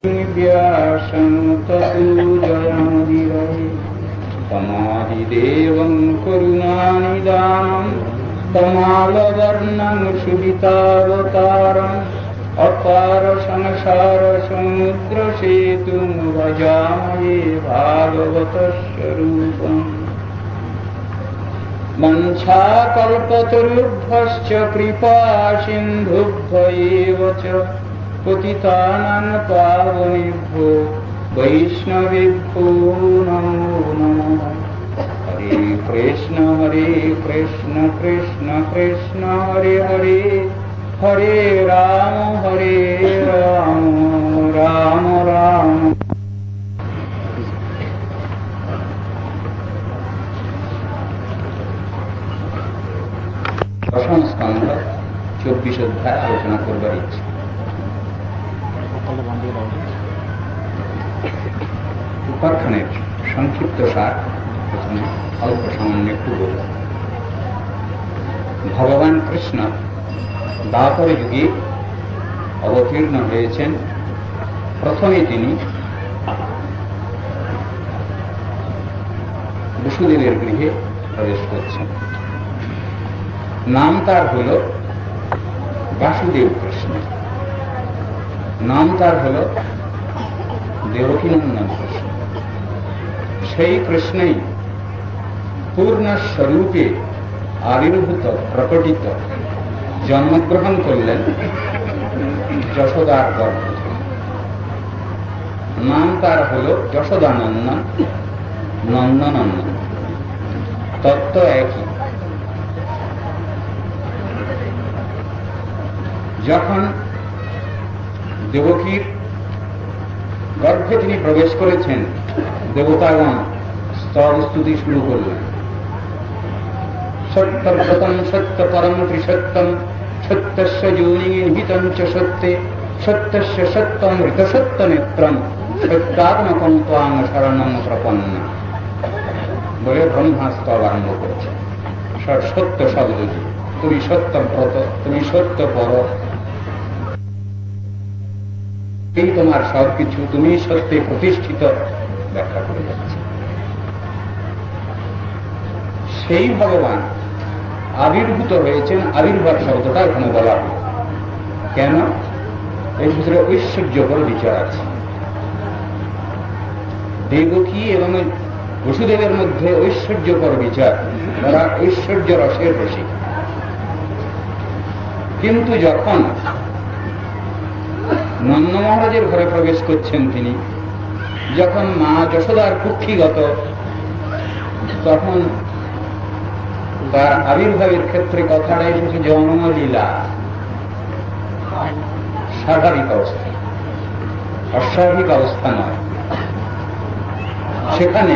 व्यासं ततुजयमुदीरये तमादिदेवं करुणानिधानं तमालवर्णं सुवितावतारम् अपार संसार समुद्रसेतुं भजामहे भागवतस्वरूपम् वंशाकल्पतरुभ्यश्च कृपा सिन्धुभ्य एव च पतितानां पावनेभ्यो वैष्णवेभ्यो नमो नमः। हरे कृष्ण कृष्ण कृष्ण हरे हरे हरे राम राम राम। दशम स्कंध 24 अध्याय आलोचना करবার ইচ্ছে। উপাখ্যানের সংক্ষিপ্ত সার প্রথমে অল্প সামান্য একটু বলব। ভগবান কৃষ্ণ দ্বাপর যুগে অবতীর্ণ হয়েছেন। প্রথমে তিনি বসুদেবের গৃহে প্রবেশ করছেন। নাম তার হল বাসুদেব কৃষ্ণ, নাম তার হল দেবকীনন্দন কৃষ্ণ। সেই কৃষ্ণই পূর্ণ স্বরূপে আবির্ভূত প্রকটিত জন্মগ্রহণ করলেন যশোদার গর্ভ থেকে। নাম তার হল যশোদানন্দন, নন্দনন্দন, তত্ত্ব একই। যখন দেবকীর গর্ভে তিনি প্রবেশ করেছেন, দেবতাগণ স্তব স্তুতি শুরু করলেন। সত্যব্রতম সত্য পরম ত্রিসত্যম সত্যস্য যোনিহিতম চ সত্যে সত্যস্য সত্যমৃত সত্য নেত্রম সত্যাত্মকম ত্বাং শরণং প্রপন্ন বলে ব্রহ্মা স্তব আরম্ভ করছে। সত্য শব্দ দিয়ে তুমি সত্যব্রত, তুমি সত্য পর, এই তোমার সবকিছু, তুমি সত্যে প্রতিষ্ঠিত ব্যাখ্যা করে যাচ্ছে। সেই ভগবান আবির্ভূত হয়েছেন। আবির্ভাব শব্দটা এখানে বলা হয় কেন? এর ভিতরে ঐশ্বর্যকর বিচার আছে। দেবকী এবং বসুদেবের মধ্যে ঐশ্বর্যকর বিচার, তারা ঐশ্বর্য রসের রসিক। কিন্তু যখন নন্দ মহারাজের ঘরে প্রবেশ করছেন তিনি, যখন মা যশোদার কুক্ষিগত, তখন তার আবির্ভাবের ক্ষেত্রে কথাটা এসেছে জন্মলীলা, স্বাভাবিক অবস্থা, অস্বাভাবিক অবস্থা নয়। সেখানে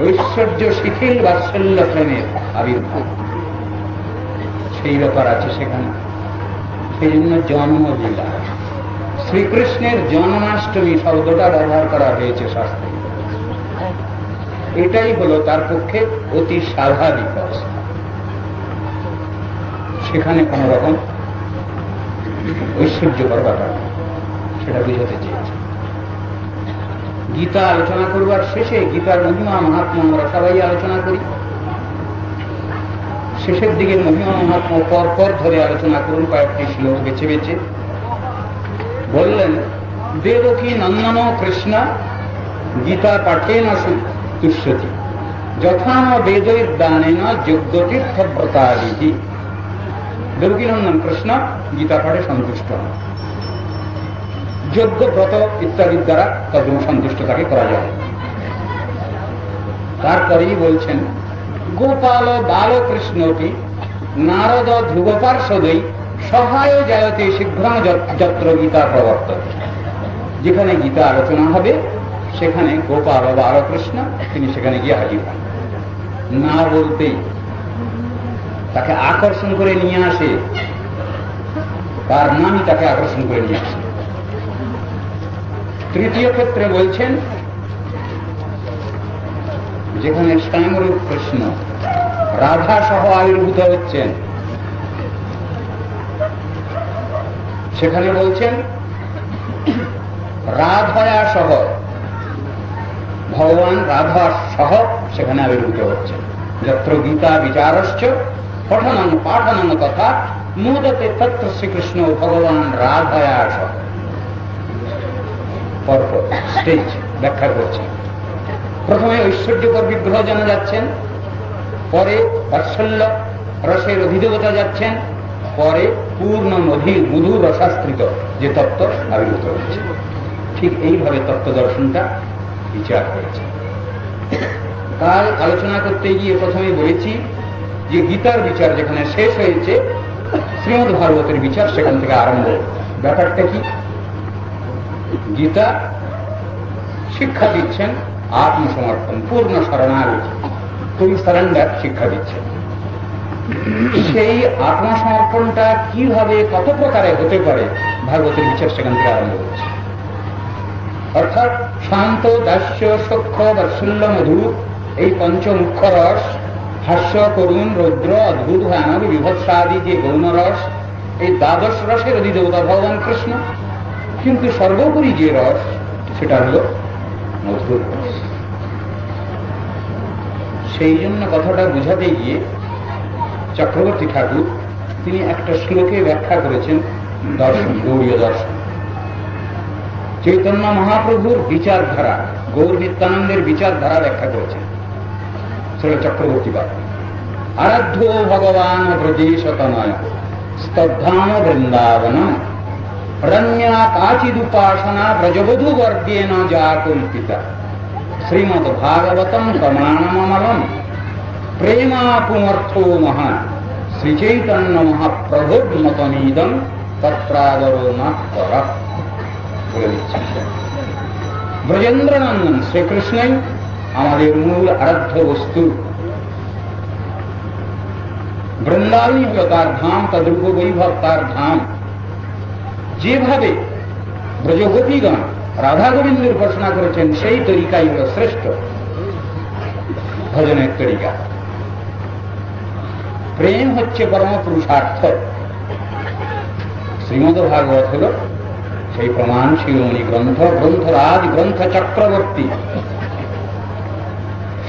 ঐশ্বর্য শিথিল বাৎসল্য প্রেমের আবির্ভাব, সেই ব্যাপার আছে সেখানে। সেই জন্য জন্মলীলা। শ্রীকৃষ্ণের জন্মাষ্টমী শব্দটা ব্যবহার করা হয়েছে শাস্ত্রে। এটাই হলো তার পক্ষে অতি স্বাভাবিক অবস্থা। সেখানে কোন রকম ঐশ্বর্যকর ব্যাপার সেটা বুঝাতে চেয়েছে। গীতা আলোচনা করবার শেষে গীতার মহিমা মহাত্মা আমরা সবাই আলোচনা করি। শেষের দিকে মহিমা মহাত্মা পরপর ধরে আলোচনা করুন, কয়েকটি শ্লোক বেছে বেছে বললেন। দেবকী নন্দন কৃষ্ণ গীতা পাঠেন তুষ্যতি যথান বেদদানেন যোগ্যতীর্থব্রতাদিতি। দেবকী নন্দন কৃষ্ণ গীতা পাঠে সন্তুষ্ট হন, যোগ্য ব্রত ইত্যাদির দ্বারা তদ্রূপ সন্তুষ্ট তাকে করা যায়। তারপরেই বলছেন গোপাল বালকৃষ্ণটি নারদ ধ্রুব পার্শ্বদই সহায় জায়তে শীঘ্রং যত্র গীতা প্রবর্তন। যেখানে গীতা আলোচনা হবে সেখানে গোপাল বালকৃষ্ণ তিনি সেখানে গিয়ে হাজির হন। না বলতেই তাকে আকর্ষণ করে নিয়ে আসে, তার নামই তাকে আকর্ষণ করে নিয়ে আসে। তৃতীয় ক্ষেত্রে বলছেন যেখানে স্বয়ংরূপ কৃষ্ণ রাধা সহ আবির্ভূত হচ্ছেন, সেখানে বলছেন রাধয়া সহ, ভগবান রাধা সহ সেখানে আবির্ভূত হচ্ছে। যত্র গীতা বিচারশ্চ পঠনং পাঠনং কথা মুদতে তত্র শ্রীকৃষ্ণ ভগবান রাধয়া সহ। পরপর স্টেজ ব্যাখ্যা করছে। প্রথমে ঐশ্বর্যকর বিগ্রহ জানা যাচ্ছেন, পরে বাৎসল্য রসের অধিদেবতা যাচ্ছেন, পরে পূর্ণ মধুর রসাস্ত্রিত যে তত্ত্ব আবির্ভূত হচ্ছে। ঠিক এইভাবে তত্ত্ব দর্শনটা বিচার করেছে। কাল আলোচনা করতে গিয়ে প্রথমে বলেছি যে গীতার বিচার যেখানে শেষ হয়েছে, শ্রীমদ্ ভাগবতের বিচার সেখান থেকে আরম্ভ। ব্যাপারটা কি? গীতা শিক্ষা দিচ্ছেন আত্মসমর্পণ, পূর্ণ শরণাগতি, ফুল সারেন্ডার শিক্ষা দিচ্ছেন। সেই আত্মসমর্পণটা কিভাবে কত প্রকারে হতে পারে ভাগবতের বিচার সেখান থেকে আরম্ভ হচ্ছে। অর্থাৎ শান্ত, দাস্য, সখ্য, বাৎসল্য, মধুর, এই পঞ্চমুখ্য রস, হাস্য, করুণ, রৌদ্র, অদ্ভুত, ভয়ানক, বিভৎসাদি যে গৌণ রস, এই দ্বাদশ রসের অধিদেবতা ভগবান কৃষ্ণ। কিন্তু সর্বোপরি যে রস সেটা হল মধুর রস। সেই জন্য কথাটা বুঝাতে গিয়ে চক্রবর্তী ঠাকুর তিনি একটা শ্লোকে ব্যাখ্যা করেছেন দর্শন, গৌরীয় দর্শন। চৈতন্য মহাপ্রভুর বিচারধারা, গৌর নিত্যানন্দের বিচারধারা ব্যাখ্যা করেছেন সেটা চক্রবর্তী বাদ। আরাধ্য ভগবান ব্রজেশতনয় স্তব্ধাম বৃন্দাবন রণ্যা কাচিদুপাসনা ব্রজবধূ বর্গেণ যা কল্পিতা শ্রীমদ ভাগবতম প্রমাণমলম প্রেমাপুমর্থো মহান শ্রীচৈতন্য মহাপ্রভুর মতমিদম তত্রাদরো মাত্র বলে দিচ্ছেন। ব্রজেন্দ্রনন্দন শ্রীকৃষ্ণই আমাদের মূল আরাধ্য বস্তু। বৃন্দাবনী হল তার ধাম, তদ্রূপ বৈভব তার ধাম। যেভাবে ব্রজগোপীগণ রাধা গোবিন্দের উপাসনা করেছেন সেই তরিকাই হল শ্রেষ্ঠ ভজনের তরিকা। প্রেম হচ্ছে পরম পুরুষার্থ। শ্রীমদ ভাগবত হল সেই প্রমাণ শিরোমণি গ্রন্থ, গ্রন্থরাজ, গ্রন্থ চক্রবর্তী।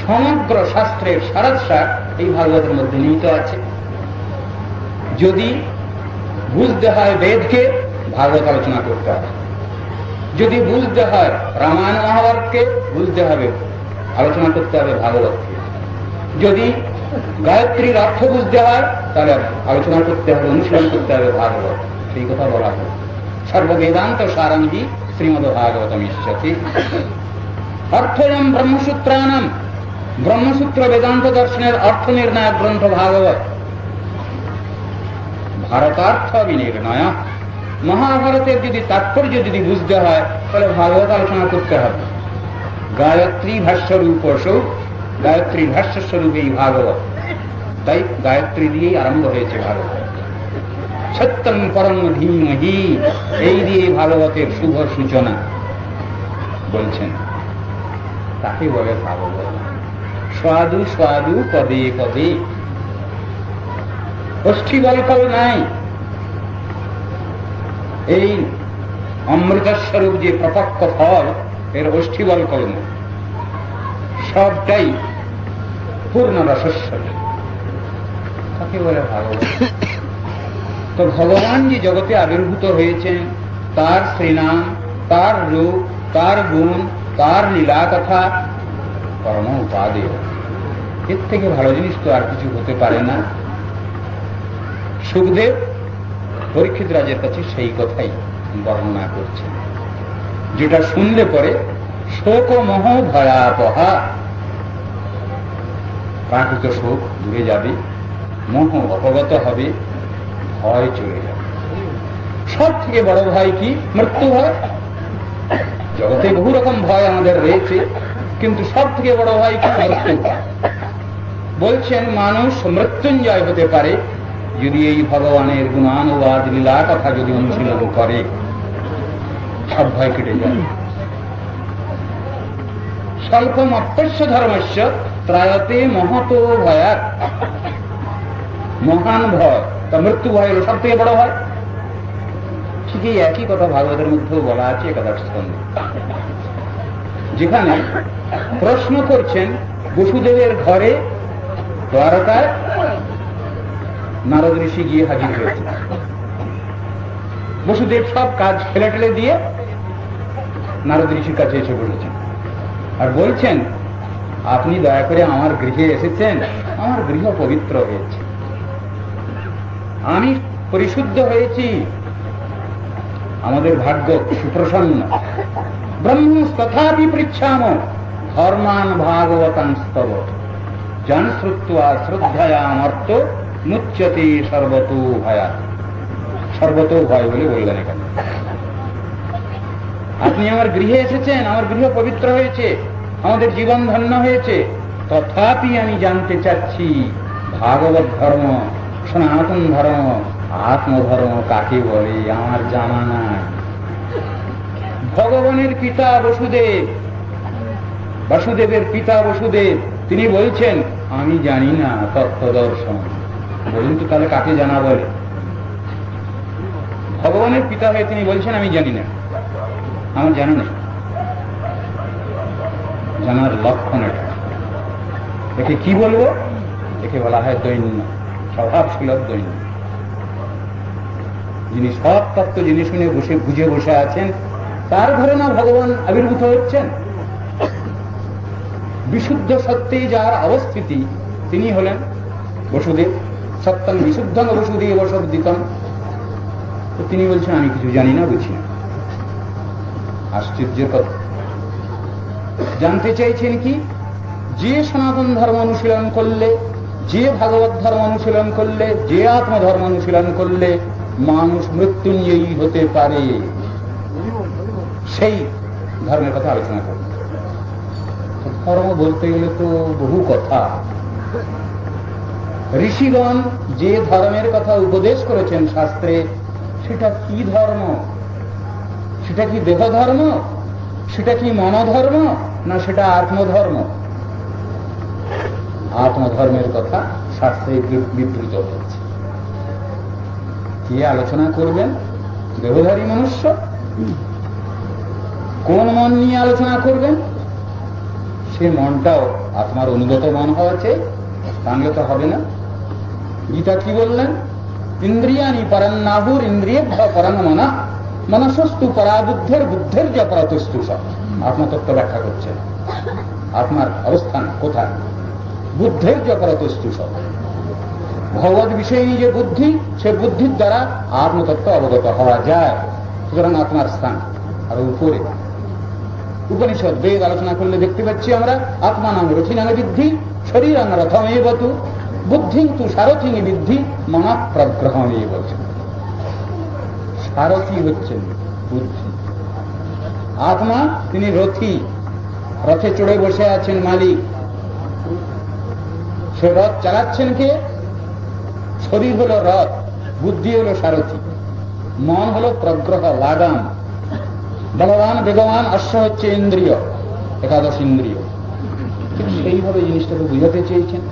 সমগ্র শাস্ত্রের সারাংশার এই ভাগবতের মধ্যে নিহিত আছে। যদি বুঝতে হয় বেদকে, ভাগবত আলোচনা করতে হবে। যদি বুঝতে হয় রামায়ণ মহাভারতকে, বুঝতে হবে আলোচনা করতে হবে ভাগবতকে। যদি গায়ত্রীর অর্থ বুঝতে হয় তাহলে আলোচনা করতে হবে, অনুশীলন করতে হবে ভাগবত। সেই কথা বলা হয়। সর্ববেদান্ত সারঙ্গী শ্রীমদ ভাগবতম ইষ্যতি। অর্থয়ম ব্রহ্মসূত্রাণাম, ব্রহ্মসূত্র বেদান্ত দর্শনের অর্থ নির্ণায়ক গ্রন্থ ভাগবত। ভারতার্থ বিনির্ণয়। মহাভারতের যদি তাৎপর্য যদি বুঝতে হয় তাহলে ভাগবত আলোচনা করতে হবে। গায়ত্রী ভাষ্যরূপ, গায়ত্রী ভাষ্যস্বরূপ এই ভাগবত। তাই গায়ত্রী দিয়েই আরম্ভ হয়েছে ভাগবত। সত্যং পরম ধীমহি, এই দিয়ে ভাগবতের শুভ সূচনা বলছেন। তাকে বলে ভাগবত। স্বাদু স্বাদু পদে পদে, অষ্ঠিবলকল নাই। এই অমৃতস্বরূপ যে প্রপক্ষ ফল, এর অষ্ঠিবলকল নেই, সবটাই পূর্ণ রসস্বরূপ। তাকে বলে ভাগবত। তো ভগবান যে জগতে আবির্ভূত হয়েছেন, তার শ্রীনাম, তার রূপ, তার গুণ, তার লীলা কথা পরম উপাদেয়। এর থেকে ভালো জিনিস তো আর কিছু হতে পারে না। সুখদেব পরীক্ষিত রাজের কাছে সেই কথাই বর্ণনা করছেন, যেটা শুনলে পরে শোক মোহ ভয়াবহা, প্রাকৃত শোক দূরে যাবে, মোহ অপগত হবে, ভয় চলে যাবে। সব থেকে বড় ভয় কি? মৃত্যু ভয়। জগতে বহু রকম ভয় আমাদের রয়েছে, কিন্তু সব থেকে বড় ভয় কি? মৃত্যু ভয়। বলছেন মানুষ মৃত্যুঞ্জয় হতে পারে যদি এই ভগবানের গুণানুবাদ লীলা কথা যদি অনুশীলন করে, সব ভয় কেটে যায়। স্বল্পম অপ্যস্য ধর্মস্য ত্রায়তে মহত ভয়াত। মহান ভয়, তা মৃত্যু ভয় হল সব থেকে বড় ভয়। ঠিক এই একই কথা ভাগবতের মধ্যেও বলা আছে একাদশ স্কন্ধে, যেখানে প্রশ্ন করছেন বসুদেবের ঘরে দ্বারকায় নারদ ঋষি গিয়ে হাজির হয়েছে। বসুদেব সব কাজ ফেলে ঠেলে দিয়ে নারদ ঋষির কাছে এসে বসেছেন আর বলছেন, আপনি দয়া করে আমার গৃহে এসেছেন, আমার গৃহ পবিত্র হয়েছে, আমি পরিশুদ্ধ হয়েছি, আমাদের ভাগ্য সুপ্রসন্ন। ব্রহ্মস্তথাপি পৃচ্ছাম ধর্মান ভাগবতাংস্তব জন শ্রুত্বা শ্রদ্ধায়ামর্ত মুচ্যতে সর্বতো ভয়া। সর্বতো ভয় বলে বললেন এখানে। আপনি আমার গৃহে এসেছেন, আমার গৃহ পবিত্র হয়েছে, আমাদের জীবন ধন্য হয়েছে, তথাপি আমি জানতে চাচ্ছি ভাগবত ধর্ম, সনাতন ধর্ম, আত্মধর্ম কাকে বলে আমার জানা নাই। ভগবানের পিতা বসুদেব, বাসুদেবের পিতা বসুদেব, তিনি বলছেন আমি জানি না তত্ত্বদর্শন। বলুন তো তাহলে কাকে জানা বলে? ভগবানের পিতা হয়ে তিনি বলছেন আমি জানি না, আমার জানা নেই। জানার লক্ষণ এটা। একে কি বলবো? একে বলা হয় দৈন্য, স্বভাবশীল দৈন্য। যিনি সব তত্ত্ব যিনি শুনে বসে বুঝে বসে আছেন, তার ঘরে না ভগবান আবির্ভূত হচ্ছেন। বিশুদ্ধ সত্যে যার অবস্থিতি তিনি হলেন বসুদেব। সত্যং বিশুদ্ধং বসুদেব শব্দিতম। তিনি বলছেন আমি কিছু জানি না, বুঝি না। আশ্চর্যের কথা। জানতে চাইছেন কি? যে সনাতন ধর্ম অনুশীলন করলে, যে ভাগবত ধর্ম অনুশীলন করলে, যে আত্মধর্ম অনুশীলন করলে মানুষ মৃত্যুঞ্জয়ী হতে পারে, সেই ধর্মের কথা আলোচনা করব। ধর্ম বলতে গেলে তো বহু কথা। ঋষিগণ যে ধর্মের কথা উপদেশ করেছেন শাস্ত্রে, সেটা কি ধর্ম? সেটা কি দেহ ধর্ম? সেটা কি মনোধর্ম? না সেটা আত্মধর্ম? আত্মধর্মের কথা শাস্ত্রে বিবৃত হচ্ছে। কে আলোচনা করবেন? দেহধারী মনুষ্য। কোন মন নিয়ে আলোচনা করবেন? সে মনটাও আত্মার অনুগত মন হওয়া চাই, তাহলে তো হবে না। গীতা কি বললেন? ইন্দ্রিয়ানি পরান্নাহুর ইন্দ্রিয়েভ্য পরাং মনা মনসস্তু পরাবুদ্ধের বুদ্ধের যা পরাতস্তু। সব আত্মতত্ত্ব ব্যাখ্যা করছেন। আত্মার অবস্থান কোথায়? বুদ্ধের যা পরাতস্তু। সব ভগবত বিষয় যে বুদ্ধি, সে বুদ্ধির দ্বারা আত্মতত্ত্ব অবগত হওয়া যায়। সুতরাং আত্মার স্থান আর উপরে। উপনিষদ বেদ আলোচনা করলে দেখতে পাচ্ছি আমরা আত্মানাং রথিনাং বিদ্ধি শরীরাং রথমেবতু বুদ্ধিং তু সারথিনী বিদ্ধি মনা প্রগ্রহমেব। সারথি হচ্ছেন বুদ্ধি, আত্মা তিনি রথি, রথে চড়ে বসে আছেন মালিক। সে রথ চালাচ্ছেন কে? শরীর হলো রথ, বুদ্ধি হলো সারথি, মন হলো প্রগ্রহ লাগাম। বলবান বেগবান অশ্ব হচ্ছে ইন্দ্রিয়, একাদশ ইন্দ্রিয়। সেইভাবে জিনিসটাকে বুঝাতে চেয়েছেন।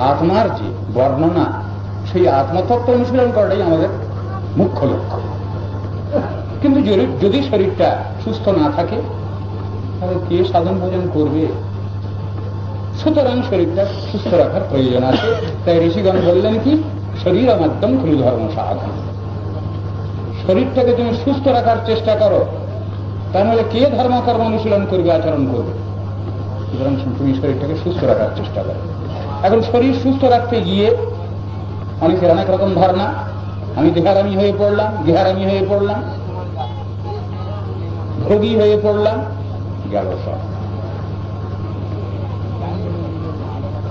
আত্মার যে বর্ণনা, সেই আত্মতত্ত্ব অনুশীলন করাটাই আমাদের মুখ্য লক্ষ্য। কিন্তু যদি শরীরটা সুস্থ না থাকে তাহলে কে সাধন ভোজন করবে? সুতরাং শরীরটা সুস্থ রাখার প্রয়োজন আছে। তাই ঋষিগণ বললেন কি? শরীর মাধ্যম খলু ধর্ম সাধন। শরীরটাকে তুমি সুস্থ রাখার চেষ্টা করো, তাহলে কে ধর্মকর্ম অনুশীলন করবে, আচরণ করবে? সুতরাং তুমি শরীরটাকে সুস্থ রাখার চেষ্টা করো। এখন শরীর সুস্থ রাখতে গিয়ে অনেকের অনেক রকম ধারণা। আমি দেহারামি হয়ে পড়লাম, গেহারামি হয়ে পড়লাম, ভোগী হয়ে পড়লাম, গেল সব।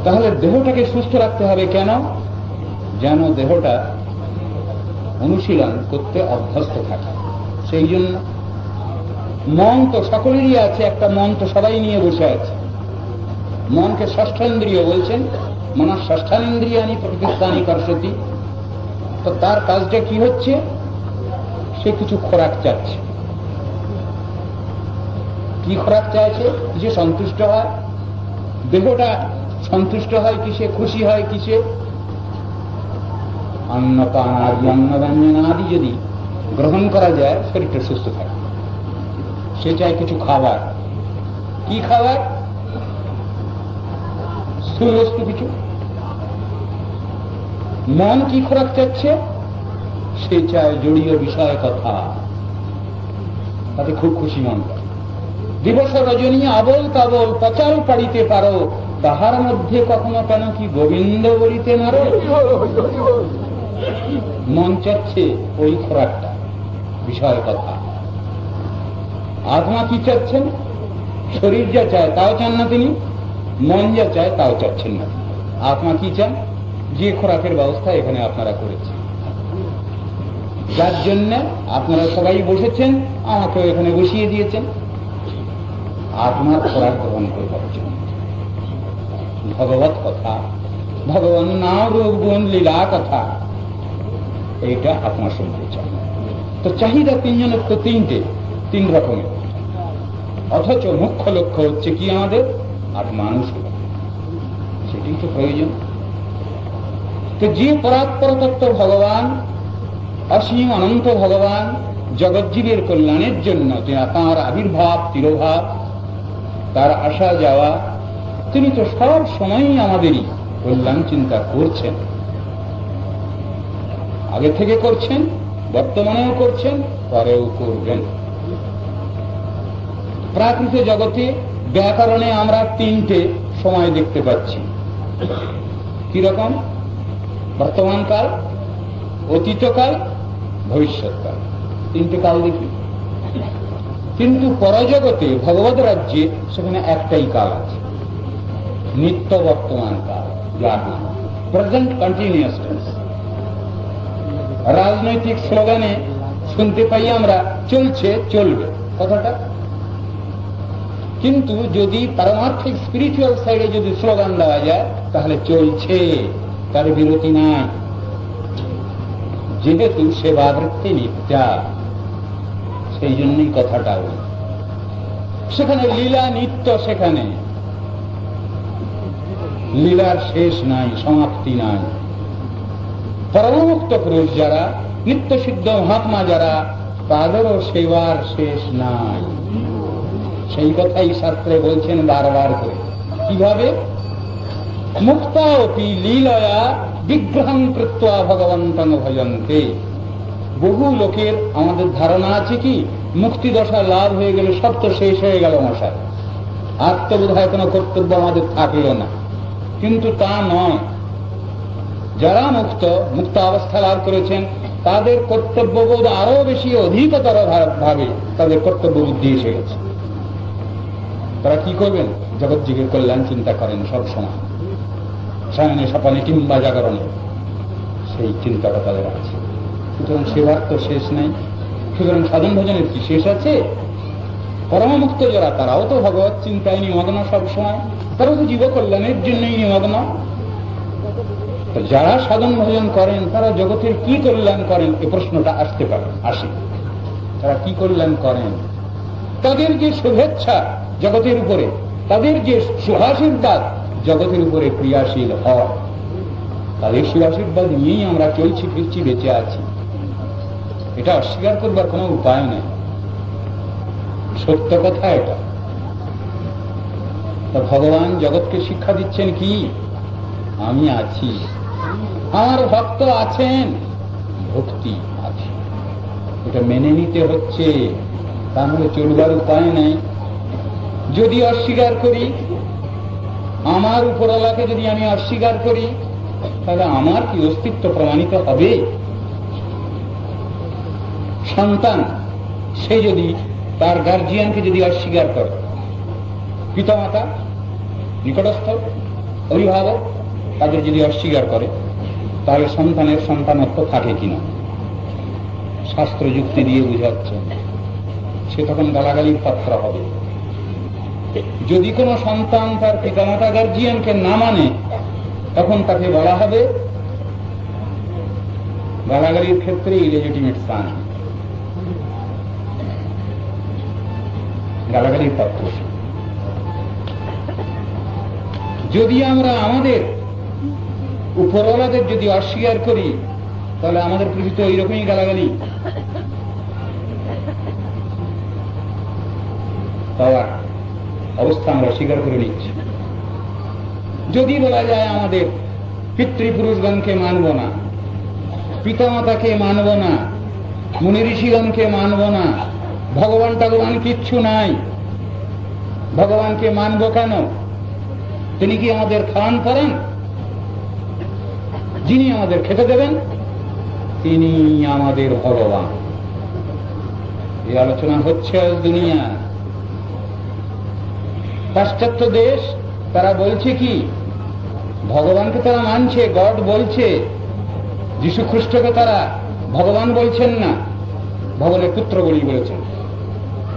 তাহলে দেহটাকে সুস্থ রাখতে হবে কেন? যেন দেহটা অনুশীলন করতে অভ্যস্ত থাকে। সেই জন্য মন তো সকলেরই আছে, একটা মন তো সবাই নিয়ে বসে আছে। মনকে ষষ্ঠেন্দ্রিয় বলছেন, মনঃ ষষ্ঠানেন্দ্রিয়ানি প্রকৃতিস্থানি কর্ষতি। তো তার কাজটা কি হচ্ছে? সে কিছু খোরাক চাচ্ছে। কি খোরাক চাইছে? কিসে সন্তুষ্ট হয়? দেহটা সন্তুষ্ট হয় কিসে, খুশি হয় কিসে? অন্নপান আদি অন্নব্যঞ্জন আদি যদি গ্রহণ করা যায় শরীরটা সুস্থ থাকে। সে চায় কিছু খাবার। কি খাবার? স্থূল বস্তু কিছু। মন কি খোরাক চাচ্ছে? সে চায় জড়ীয় বিষয় কথা, তাতে খুব খুশি মন। দিবস রজনী আবল তাবল পচাল পাড়িতে পারো, তাহার মধ্যে কখনো কেন কি গোবিন্দ বলিতে নারো। মন চাচ্ছে ওই খোরাকটা, বিষয় কথা। আত্মা কি চাচ্ছেন? শরীর যা চায় তাও চান না তিনি, মন যা চায় তাও চাচ্ছেন না। আত্মা কি চান? যে খোরাকের ব্যবস্থা এখানে আপনারা করেছেন, যার জন্য আপনারা সবাই বসেছেন, আমাকেও এখানে বসিয়ে দিয়েছেন, আত্মার খোরাক গ্রহণ করবার জন্য। ভগবত কথা, ভগবান নাম রূপ গুণ লীলা কথা, এইটা আত্মা শুনতে চায়। তো চাহিদা তিনজনের তো তিন রকমের, অথচ মুখ্য লক্ষ্য হচ্ছে কি আমাদের আত্মানুষ, সেটি তো প্রয়োজন। তো যে পরাৎপর তত্ত্ব ভগবান, অসীম অনন্ত ভগবান, জগজ্জীবের কল্যাণের জন্য তাঁর আবির্ভাব তিরোভাব, তার আসা যাওয়া, তিনি তো সব সময়ই আমাদেরই কল্যাণ চিন্তা করছেন। আগে থেকে করছেন, বর্তমানেও করছেন, পরেও করবেন। প্রাকৃত জগতে ব্যাকরণে আমরা তিনটে সময় দেখতে পাচ্ছি। কিরকম? বর্তমানকাল, অতীতকাল, ভবিষ্যৎকাল, তিনটে কাল দেখি। কিন্তু পরজগতে ভগবত রাজ্যে সেখানে একটাই কাল আছে, নিত্য বর্তমান কাল, যার নাম প্রেজেন্ট কন্টিনিউয়াস টেন্স। রাজনৈতিক স্লোগানে শুনতে পাই আমরা চলছে চলবে কথাটা, কিন্তু যদি পারমার্থিক স্পিরিচুয়াল সাইডে যদি স্লোগান দেওয়া যায় তাহলে চলছে, তার বিরতি নাই। যেহেতু সেবাবৃত্তি নিত্যা, সেই জন্যই কথাটা সেখানে লীলা নিত্য, সেখানে লীলার শেষ নাই, সমাপ্তি নাই। পরমমুক্ত পুরুষ যারা, নিত্য সিদ্ধ মহাত্মা যারা, তাদেরও সেবার শেষ নাই। সেই কথাই শাস্ত্রে বলছেন বারবার করে। কিভাবে? মুক্তা অপি লীলয়া বিগ্রহং কৃত্বা ভগবন্তং ভজন্তে। বহু লোকের আমাদের ধারণা আছে কি মুক্তি দশা লাভ হয়ে গেলে সব তো শেষ হয়ে গেল মশাই, আর তো বোধ হয় কোনো কর্তব্য আমাদের থাকলো না। কিন্তু তা নয়। যারা মুক্ত অবস্থা লাভ করেছেন তাদের কর্তব্যবোধ আরো বেশি অধিকতর ভাবে তাদের কর্তব্য বুদ্ধি এসে গেছে। তারা কি করবেন? জগৎজীবের কল্যাণ চিন্তা করেন সব সময়, সায়নে স্বপনে কিংবা জাগরণে, সেই চিন্তাটা তাদের আছে। সুতরাং সেবার তো শেষ নাই। সুতরাং সাধন ভজনের কি শেষ আছে? পরমমুক্ত যারা, তারাও তো ভগবত চিন্তায় নিমগ্ন সব সময়, তারাও তো জীব কল্যাণের জন্যই নিমগ্ন। যারা সাধন ভজন করেন তারা জগতের কি কল্যাণ করেন, এ প্রশ্নটা আসতে পারে, আসে। তারা কি কল্যাণ করেন? তাদের যে শুভেচ্ছা জগতের উপরে, তাদের যে শুভাশীর্বাদ জগতের উপরে ক্রিয়াশীল হয়, তাদের শুভাশীর্বাদ নিয়েই আমরা চলছি ফিরছি, বেঁচে আছি। এটা অস্বীকার করবার কোনো উপায় নেই, সত্য কথা এটা। তা ভগবান জগৎকে শিক্ষা দিচ্ছেন কি? আমি আছি, আমার ভক্ত আছেন, ভক্তি আছে, এটা মেনে নিতে হচ্ছে, তাহলে চলবার উপায় নেই। যদি অস্বীকার করি, আমার উপরওয়ালাকে যদি আমি অস্বীকার করি, তাহলে আমার কি অস্তিত্ব প্রমাণিত হবে? সন্তান সে যদি তার গার্জিয়ানকে যদি অস্বীকার করে, পিতামাতা, নিকটস্থ অভিভাবক তাদের যদি অস্বীকার করে, তাহলে সন্তানের সন্তানত্ব থাকে কিনা শাস্ত্র যুক্তি দিয়ে বুঝাচ্ছে, সে তখন গালাগালির পাত্র হবে। যদি কোনো সন্তান তার পিতামাতা গার্জিয়ানকে না মানে, তখন তাকে বলা হবে গালাগালির ক্ষেত্রে ইলেজিটিমেট সান, গালাগালির পাত্র। যদি আমরা আমাদের উপরওয়ালাদের যদি অস্বীকার করি, তাহলে আমাদের প্রতি তো এইরকমই গালাগালি। পাওয়ার অবস্থা আমরা স্বীকার করে নিচ্ছি। যদি বলা যায় আমাদের পিতৃপুরুষগণকে মানব না, পিতামাতাকে মানব না, মুনি ঋষিগণকে মানব না, ভগবান টগবান কিচ্ছু নাই, ভগবানকে মানব কেন? তিনি কি আমাদের খাওয়ান করেন? যিনি আমাদের খেতে দেবেন তিনি আমাদের ভগবান। এই আলোচনা হচ্ছে আজ দুনিয়া। পাশ্চাত্য দেশ তারা বলছে কি, ভগবানকে তারা মানছে, গড বলছে, যীশু খ্রিস্টকে তারা ভগবান বলছেন না, ভগবানের পুত্র বলি বলেছেন,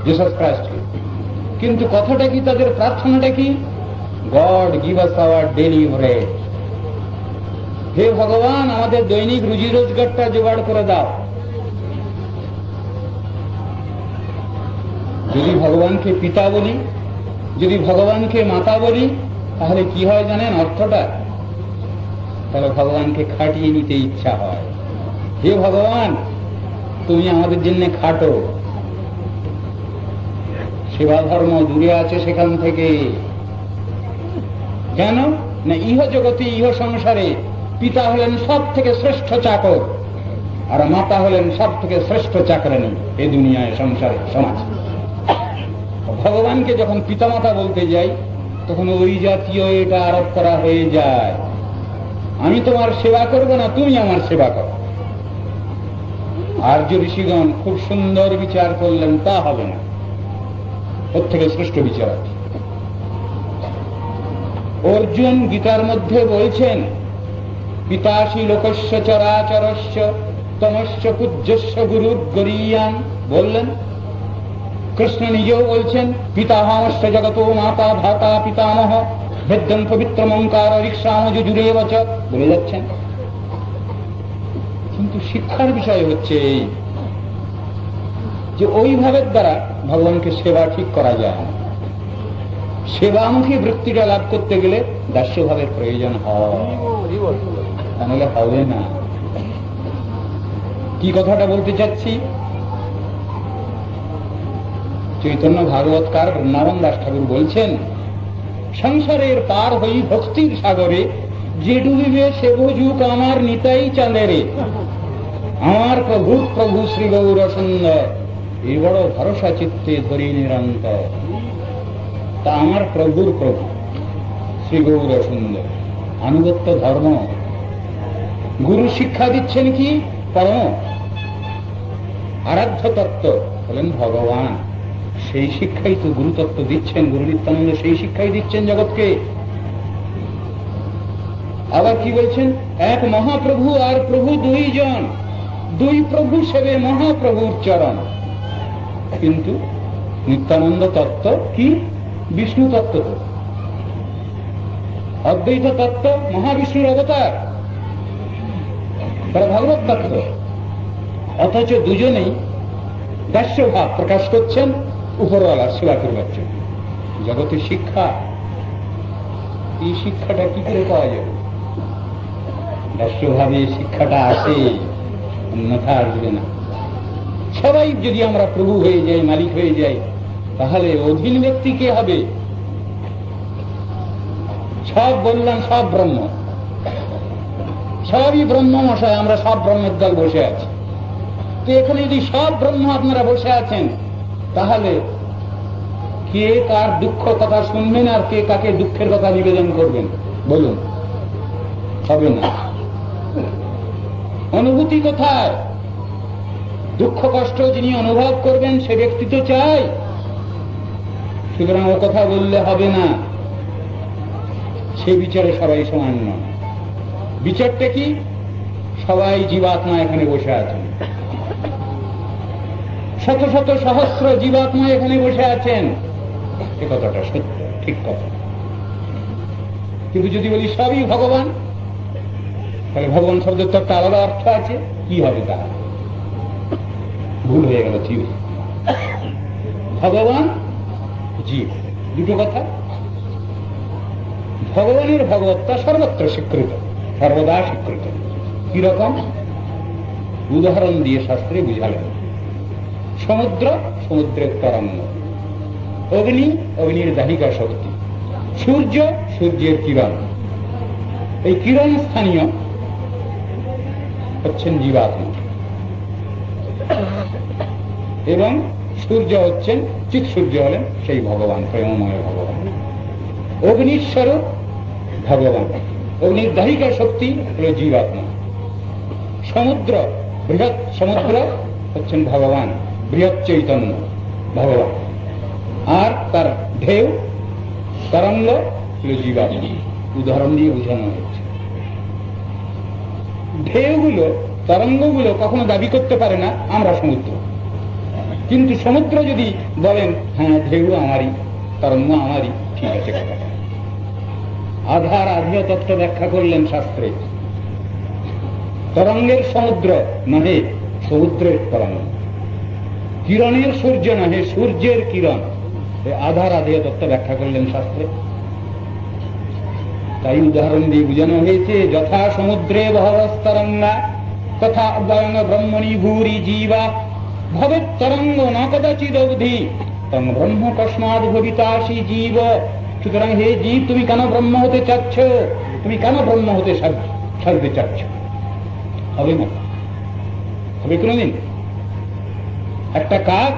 জিসাস ক্রাইস্টকে। কিন্তু কথাটা কি, তাদের প্রার্থনাটা কি? God give us our daily bread. হে ভগবান, আমাদের দৈনিক রুজি রোজগারটা জোগাড় করে দাও। যদি ভগবানকে পিতা বলি, যদি ভগবানকে মাতা বলি, তাহলে কি হয় জানেন অর্থটা? তাহলে ভগবানকে খাটিয়ে নিতে ইচ্ছা হয়। হে ভগবান, তুমি আমাদের জন্য খাটো। সেবা ধর্ম দূরে আছে সেখান থেকে। কেন না, ইহ জগতে ইহ সংসারে পিতা হলেন সব থেকে শ্রেষ্ঠ চাকর, আর মাতা হলেন সব থেকে শ্রেষ্ঠ চাকরানী এই দুনিয়ায়, সংসারে, সমাজ। ভগবানকে যখন পিতামাতা বলতে যাই তখন ওই জাতীয় এটা আরোপ করা হয়ে যায়, আমি তোমার সেবা করব না, তুমি আমার সেবা করো। আর্য ঋষিগণ খুব সুন্দর বিচার করলেন, তা হবে না, ওর থেকে শ্রেষ্ঠ বিচার আছে। অর্জুন গীতার মধ্যে বলছেন, পিতাসি লোকস্য চরাচরস্য তমস্য পূজ্যস্য গুরুর গরীয়ান বললেন। কৃষ্ণ নিজেও বলছেন, পিতাহমস্য জগতো মাতা ভাতা পিতামহ ভেদ্যম পবিত্রমঙ্কার রিক্সামজুজুরেবচ বলে যাচ্ছেন। কিন্তু শিক্ষার বিষয় হচ্ছে এই যে ওইভাবে দ্বারা ভগবানকে সেবা ঠিক করা যায় না। সেবামুখী বৃত্তিটা লাভ করতে গেলে দাস্যভাবের প্রয়োজন হয়, তাহলে হবে না। কি কথাটা বলতে চাচ্ছি? চৈতন্য ভাগবতকার বৃন্দাবন দাস ঠাকুর বলছেন, সংসারের পার হই ভক্তির সাগরে, যে ডুবিবে সে বুঝুক আমার নিতাই চাঁদেরে। আমার প্রভু প্রভু শ্রী গৌর সুন্দর, এই বড় ভরসা চিত্তে ধরি নিরন্তর। তা আমার প্রভুর প্রভু শ্রী গৌর সুন্দর, আনুগত্য ধর্ম। গুরু শিক্ষা দিচ্ছেন কি? পরম আরাধ্য তত্ত্ব বলেন ভগবান। সেই শিক্ষাই তো গুরুতত্ত্ব দিচ্ছেন, গুরু নিত্যানন্দ সেই শিক্ষাই দিচ্ছেন জগৎকে। আবার কি বলছেন? এক মহাপ্রভু আর প্রভু দুইজন, দুই প্রভু সেবে মহাপ্রভুর চরণ। কিন্তু নিত্যানন্দ তত্ত্ব কি? বিষ্ণু তত্ত্ব। তো অদ্বৈত তত্ত্ব মহাবিষ্ণুর অবতার, তারা ভাগবত তত্ত্ব। অথচ দুজনেই দাস্যভাব প্রকাশ করছেন উপরওয়ালার সেবা করবার জন্য। জগতের শিক্ষা, এই শিক্ষাটা কি করে পাওয়া যাবে? দাস্যভাবে শিক্ষাটা আসে, অন্যথা আসবে না। সবাই যদি আমরা প্রভু হয়ে যাই, মালিক হয়ে যাই, তাহলে অধীন ব্যক্তি কে হবে? সব বললাম সব ব্রহ্ম, সবই ব্রহ্ম মশাই, আমরা সব ব্রহ্মের দল বসে আছি। তো এখানে যদি সব ব্রহ্ম আপনারা বসে আছেন, তাহলে কে কার দুঃখ কথা শুনবেন আর কে কাকে দুঃখের কথা নিবেদন করবেন? বলুন, হবে না। অনুভূতি কোথায়? দুঃখ কষ্ট যিনি অনুভব করবেন সে ব্যক্তি তো চাই। সুতরাং ও কথা বললে হবে না, সে বিচারে সবাই সমান নয়। বিচারটা কি? সবাই জীবাত্মা এখানে বসে আছেন, শত শত সহস্র জীবাত্মা এখানে বসে আছেন। এ কথাটা সত্য, ঠিক কথা। কিন্তু যদি বলি সবই ভগবান, তাহলে ভগবান শব্দের তো একটা আলাদা অর্থ আছে। কি হবে তা? ভুল হয়ে গেল। জীব ভগবান, জীব দুটো কথা। ভগবানের ভগবত্তা সর্বত্র স্বীকৃত, সর্বদা স্বীকৃত। কিরকম? উদাহরণ দিয়ে শাস্ত্রে বুঝালেন। সমুদ্র, সমুদ্রের তরঙ্গ, অগ্নি, অগ্নির দাহিকা শক্তি, সূর্য, সূর্যের কিরণ। এই কিরণ স্থানীয় হচ্ছেন জীবাত্মা এবং সূর্য হচ্ছেন, চিৎ সূর্য হলেন সেই ভগবান, প্রেমময় ভগবান। অগ্নির স্বরূপ ভগবান, অগ্নির দাহিকা শক্তি হল জীবাত্মা। সমুদ্র, বৃহৎ সমুদ্র হচ্ছেন ভগবান, বৃহৎ চৈতন্য ভগবান, আর তার ঢেউ তরঙ্গ হল জীবাত্মা। উদাহরণ দিয়ে বোঝানো হয়েছে। ঢেউগুলো, তরঙ্গগুলো কখনো দাবি করতে পারে না আমরা সমুদ্র, কিন্তু সমুদ্র যদি বলেন হ্যাঁ ঢেউ আমারই, তরঙ্গ আমারই, ঠিক আছে কথা। আধার আধিয় তত্ত্ব ব্যাখ্যা করলেন শাস্ত্রে। তরঙ্গের সমুদ্র নহে, সমুদ্রের তরঙ্গ। কিরণের সূর্য নহে, সূর্যের কিরণ। আধার আধিয় তত্ত্ব ব্যাখ্যা করলেন শাস্ত্রে। তাই উদাহরণ দিয়ে বোঝানো হয়েছে, যথা সমুদ্রে বহবস্তরঙ্গা তথা ব্রহ্মণি ভূরি জীবা ভবেৎ তরঙ্গ ন কদাচিৎ অবধি তং ব্রহ্ম কস্মাৎ ভবিতাসি জীব। সুতরাং হে জীব, তুমি কেন ব্রহ্ম হতে চাচ্ছ? তুমি কেন ব্রহ্ম হতে সারতে চাচ্ছ? হবে না, হবে কোনদিন? একটা কাক,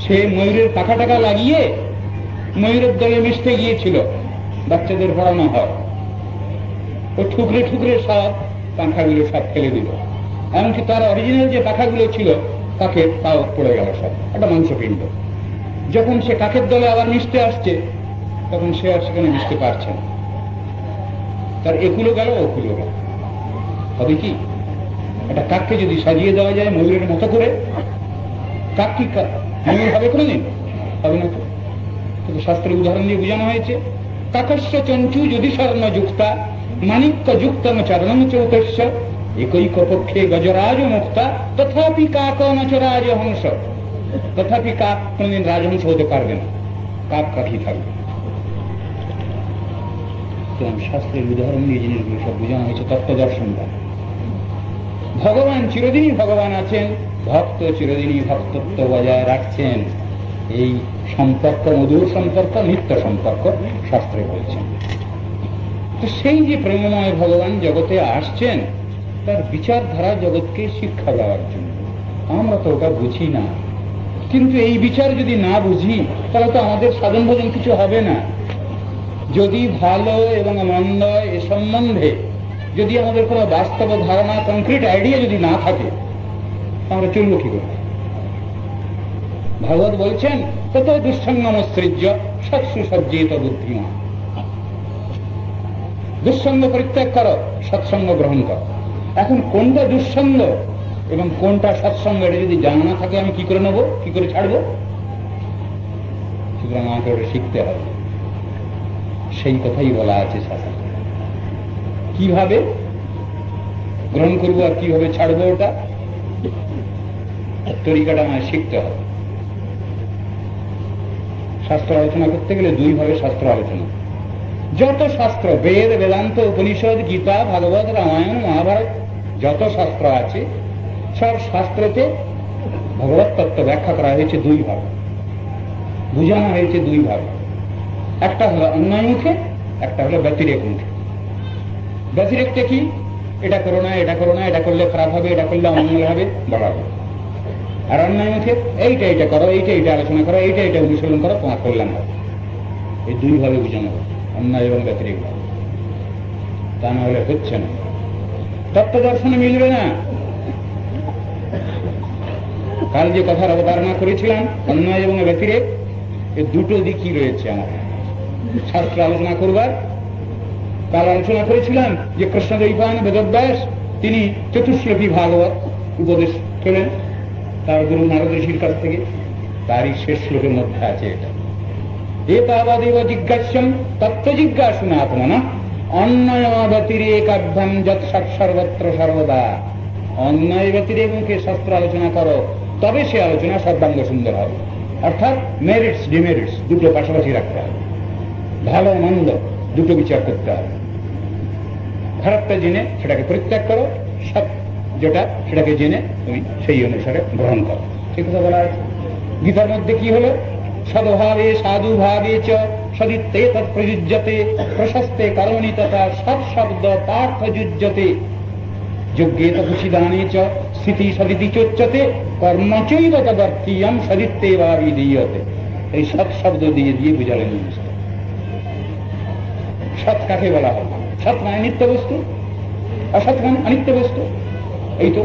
সে ময়ূরের পাখা টাকা লাগিয়ে ময়ূরের দলে মিশতে গিয়েছিল, বাচ্চাদের পড়ানো হয়। ও ঠুকরে ঠুকরে সব পাখাগুলো সব ফেলে দিল, এমনকি তার অরিজিনাল যে পাখাগুলো ছিল কাকের তাও পড়ে গেল সব, একটা মাংসপিণ্ড। যখন সে কাকের দলে আবার মিশতে আসছে, তখন সে আর সেখানে মিশতে পারছে না, তার একুলো গেল ওকুলো গেল। হবে কি? একটা কাককে যদি সাজিয়ে দেওয়া যায় ময়ূরের মতো করে, কাক কি ময়ূর হবে কোনোদিন? হবে না। কিন্তু শাস্ত্রের উদাহরণ দিয়ে বোঝানো হয়েছে, কাকস্য চঞ্চু যদি স্বর্ণ যুক্তা মানিক্য যুক্তম চরণম চৌতস্য একৈক পক্ষে গজরাজ মুক্তা তথাপি কাক নচরাজ হংস। তথাপি কাক কোনদিন রাজহংস হতে পারবে না, কাক কাকই থাকবে। শাস্ত্রের উদাহরণ দিয়ে জিনিসগুলো সব বোঝানো হয়েছে তত্ত্ব দর্শন দ্বারা। ভগবান চিরদিনই ভগবান আছেন, ভক্ত চিরদিনই ভক্তত্ব বজায় রাখছেন। এই সম্পর্ক মধুর সম্পর্ক, নিত্য সম্পর্ক শাস্ত্রে বলছেন। তো সেই যে প্রেমময় ভগবান জগতে আসছেন তার বিচারধারা জগৎকে শিক্ষা দেওয়ার জন্য। আমরা তো ওটা বুঝি না, কিন্তু এই বিচার যদি না বুঝি তাহলে তো আমাদের সাধন ভোজন কিছু হবে না। যদি ভালো এবং মন্দ এ সম্বন্ধে যদি আমাদের কোনো বাস্তব ধারণা, কংক্রিট আইডিয়া যদি না থাকে, আমরা চলবো কি করে? ভাগবত বলছেন তত দুঃসঙ্গমসৃজ্য সৎসু সজ্জিত বুদ্ধিমান। দুঃসঙ্গ পরিত্যাগ করো, সৎসঙ্গ গ্রহণ করো। এখন কোনটা দুঃসঙ্গ এবং কোনটা সৎসঙ্গ এটা যদি জানা না থাকে আমি কি করে নেবো, কি করে ছাড়বো? সুতরাং আমাকে ওটা শিখতে হবে। সেই কথাই বলা আছে শাস্ত্রে। কিভাবে গ্রহণ করবো আর কিভাবে ছাড়বো ওটা তরিকাটা আমায় শিখতে হবে। শাস্ত্র আলোচনা করতে গেলে দুই ভাবে শাস্ত্র আলোচনা। যত শাস্ত্র, বেদ, বেদান্ত, উপনিষদ, গীতা, ভাগবত, রামায়ণ, মহাভারত, যত শাস্ত্র আছে সব শাস্ত্রতে ভগবত তত্ত্ব ব্যাখ্যা করা হয়েছে দুই ভাবে, বুঝানো হয়েছে দুই ভাবে। একটা হলো অন্যায় মুখে, একটা হলো ব্যতিরেক মুখে। ব্যতিরেকটা কি? এটা করো না, এটা করো না, এটা করলে খারাপ হবে, এটা করলে অমঙ্গল হবে, বলা হবে। আর অন্যায় মুখে এইটা এইটা করো, এইটা এইটা আলোচনা করো, এইটা এইটা অনুসরণ করো, তোমার কল্যাণ হবে। এই দুই ভাবে বুঝানো হবে, অন্যায় এবং ব্যতিরেক ভাবে। তা না হলে হচ্ছে না, তত্ত্ব দর্শনে মিলবে না। কাল যে কথার অবতারণা করেছিলাম অন্যায় এবং ব্যতিরেক, এই দুটো দিকই রয়েছে আমার শাস্ত্র আলোচনা করবার। কাল আলোচনা করেছিলাম যে কৃষ্ণদ্বৈপায়ন বেদব্যাস তিনি চতুশ্লোকী ভাগবত উপদেশ পেলেন তার গুরু নারদ ঋষির কাছ থেকে। তারই শেষ শ্লোকের মধ্যে আছে এটা, এতাবদেব জিজ্ঞাস্যম তত্ত্ব জিজ্ঞাসুনা আত্মনা অন্যায় ব্যতিরেকাভ্যাম যৎসৎ সর্বত্র সর্বদা। অন্যায় ব্যতিরেক মুখে শাস্ত্র আলোচনা করো, তবে সে আলোচনা সর্বাঙ্গ সুন্দর হবে। অর্থাৎ মেরিটস ডিমেরিটস দুটো পাশাপাশি রাখতে হবে, ভালো মন্দ দুটো বিচার করতে হবে। খারাপটা জেনে সেটাকে পরিত্যাগ করো, সব যেটা সেটাকে জেনে তুমি সেই অনুসারে গ্রহণ করো, সেই কথা বলা আছে। গীতার মধ্যে কি হলো? সদ্ভাবে সাধুভাবে চ সদিত্তে তৎপ্রযুজ্যতে প্রশস্তে কারণী তথা সৎশব্দ পার্থ যুজ্যতে যজ্ঞে তপসিদানে চ স্থিতি সদিতি চোচ্যতে কর্মচৈব তদর্থীয়ম সদিত্তে বা বিধীয়তে। এই সৎ শব্দ দিয়ে দিয়ে বুঝালেন। সৎ কাকে বলা হয়? সৎ মানে নিত্য বস্তু, অসৎ মানে অনিত্য বস্তু। এই তো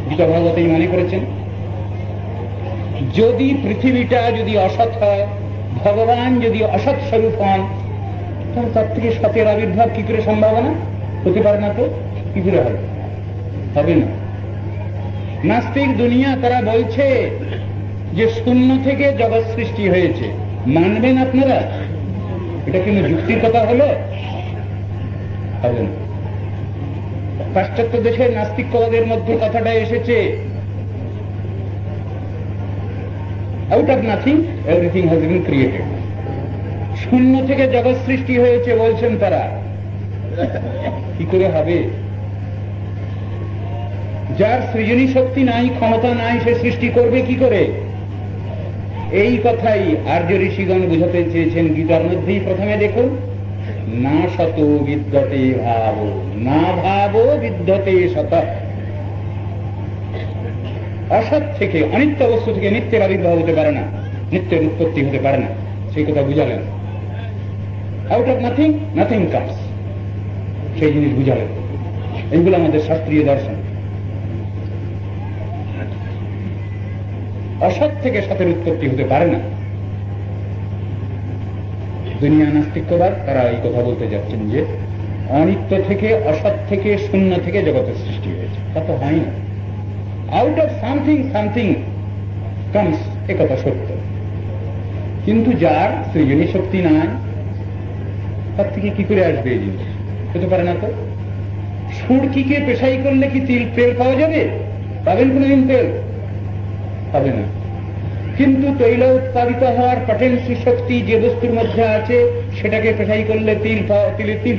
গীতা ভাগবতেই মনে করেছেন। যদি পৃথিবীটা যদি অসৎ হয়, ভগবান যদি অসৎ স্বরূপ হন, তাহলে তার থেকে সতের আবির্ভাব কি করে সম্ভাবনা হতে পারে না? তো কি করে হবে? হবে না। নাস্তিক দুনিয়া তারা বলছে যে শূন্য থেকে জগৎ সৃষ্টি হয়েছে, মানবেন আপনারা? এটা কিন্তু যুক্তির কথা হলো? হবে না। পাশ্চাত্য দেশের নাস্তিকবাদের মধ্যে কথাটা এসেছে, out of nothing everything has been created. শূন্য থেকে জগৎ সৃষ্টি হয়েছে বলছেন তারা। কি করে হবে? যার সৃজনী শক্তি নাই, ক্ষমতা নাই, সে সৃষ্টি করবে কি করে? এই কথাই আর্য ঋষিগণ বুঝাতে চেয়েছেন গীতার মধ্যেই। প্রথমে দেখুন, না শত বিদ্যতে ভাব, না ভাব বিদ্যতে শত। অসৎ থেকে, অনিত্য বস্তু থেকে নিত্যের আবির্ভাব হতে পারে না, নিত্যের উৎপত্তি হতে পারে না, সেই কথা বুঝালেন। Out of nothing nothing comes, সেই জিনিস বুঝালেন। এইগুলো আমাদের শাস্ত্রীয় দর্শন। অসৎ থেকে সতের উৎপত্তি হতে পারে না। দুনিয়া নাস্তিকবাদ তারা এই কথা বলতে যাচ্ছেন যে অনিত্য থেকে, অসৎ থেকে, শূন্য থেকে জগতের সৃষ্টি হয়েছে। তা তো হয় না। Out of something something comes, এ কথা সত্য। কিন্তু যার সৃজনী শক্তি নাই, তার থেকে কি করে আসবে এই জিনিস? হতে পারে না। তো সুরকিকে পেশাই করলে কি তেল পাওয়া যাবে? পাবেন কোনদিন তেল? পাবে না। কিন্তু তৈল উৎপাদিত হওয়ার পটেন্সি শক্তি যে বস্তুর মধ্যে আছে, সেটাকে পেশাই করলে তিল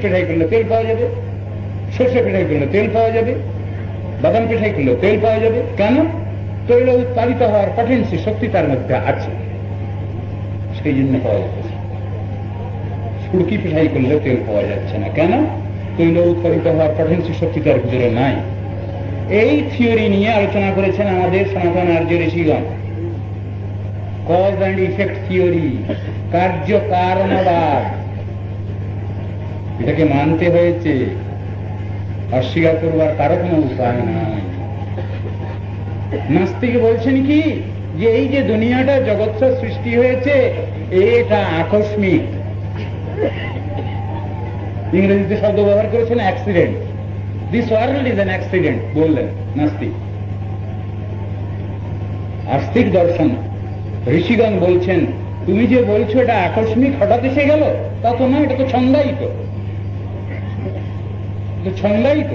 পেশাই করলে তেল পাওয়া যাবে, সর্ষে পেশাই করলে তেল পাওয়া যাবে, বাদাম পেশাই করলে তেল পাওয়া যাবে। কেন? তৈল উৎপাদিত হওয়ার পটেন্সি শক্তি তার মধ্যে আছে, সেই জন্য পাওয়া যাচ্ছে। সুরকি পেশাই করলে তেল পাওয়া যাচ্ছে না। কেন? তৈল উৎপাদিত হওয়ার পটেন্সি শক্তি তার ভিতরে নাই। এই থিওরি নিয়ে আলোচনা করেছেন আমাদের সনাতন আর্য ঋষিগণ। কজ অ্যান্ড ইফেক্ট থিওরি, কার্য কারণবাদ, এটাকে মানতে হয়েছে। অস্বীকার করবার কারো কোনো উপায় নাই। নাস্তিক বলছেন কি, যে এই যে দুনিয়াটা জগৎটা সৃষ্টি হয়েছে, এটা আকস্মিক। ইংরেজিতে শব্দ ব্যবহার করেছেন accident. This world is an accident বললেন নাস্তিক। আস্তিক দর্শন ঋষিগণ বলছেন, তুমি যে বলছো এটা আকস্মিক, হঠাৎ এসে গেল, তা তো নয়, এটা তো ছন্দায়িত। ছন্দায়িত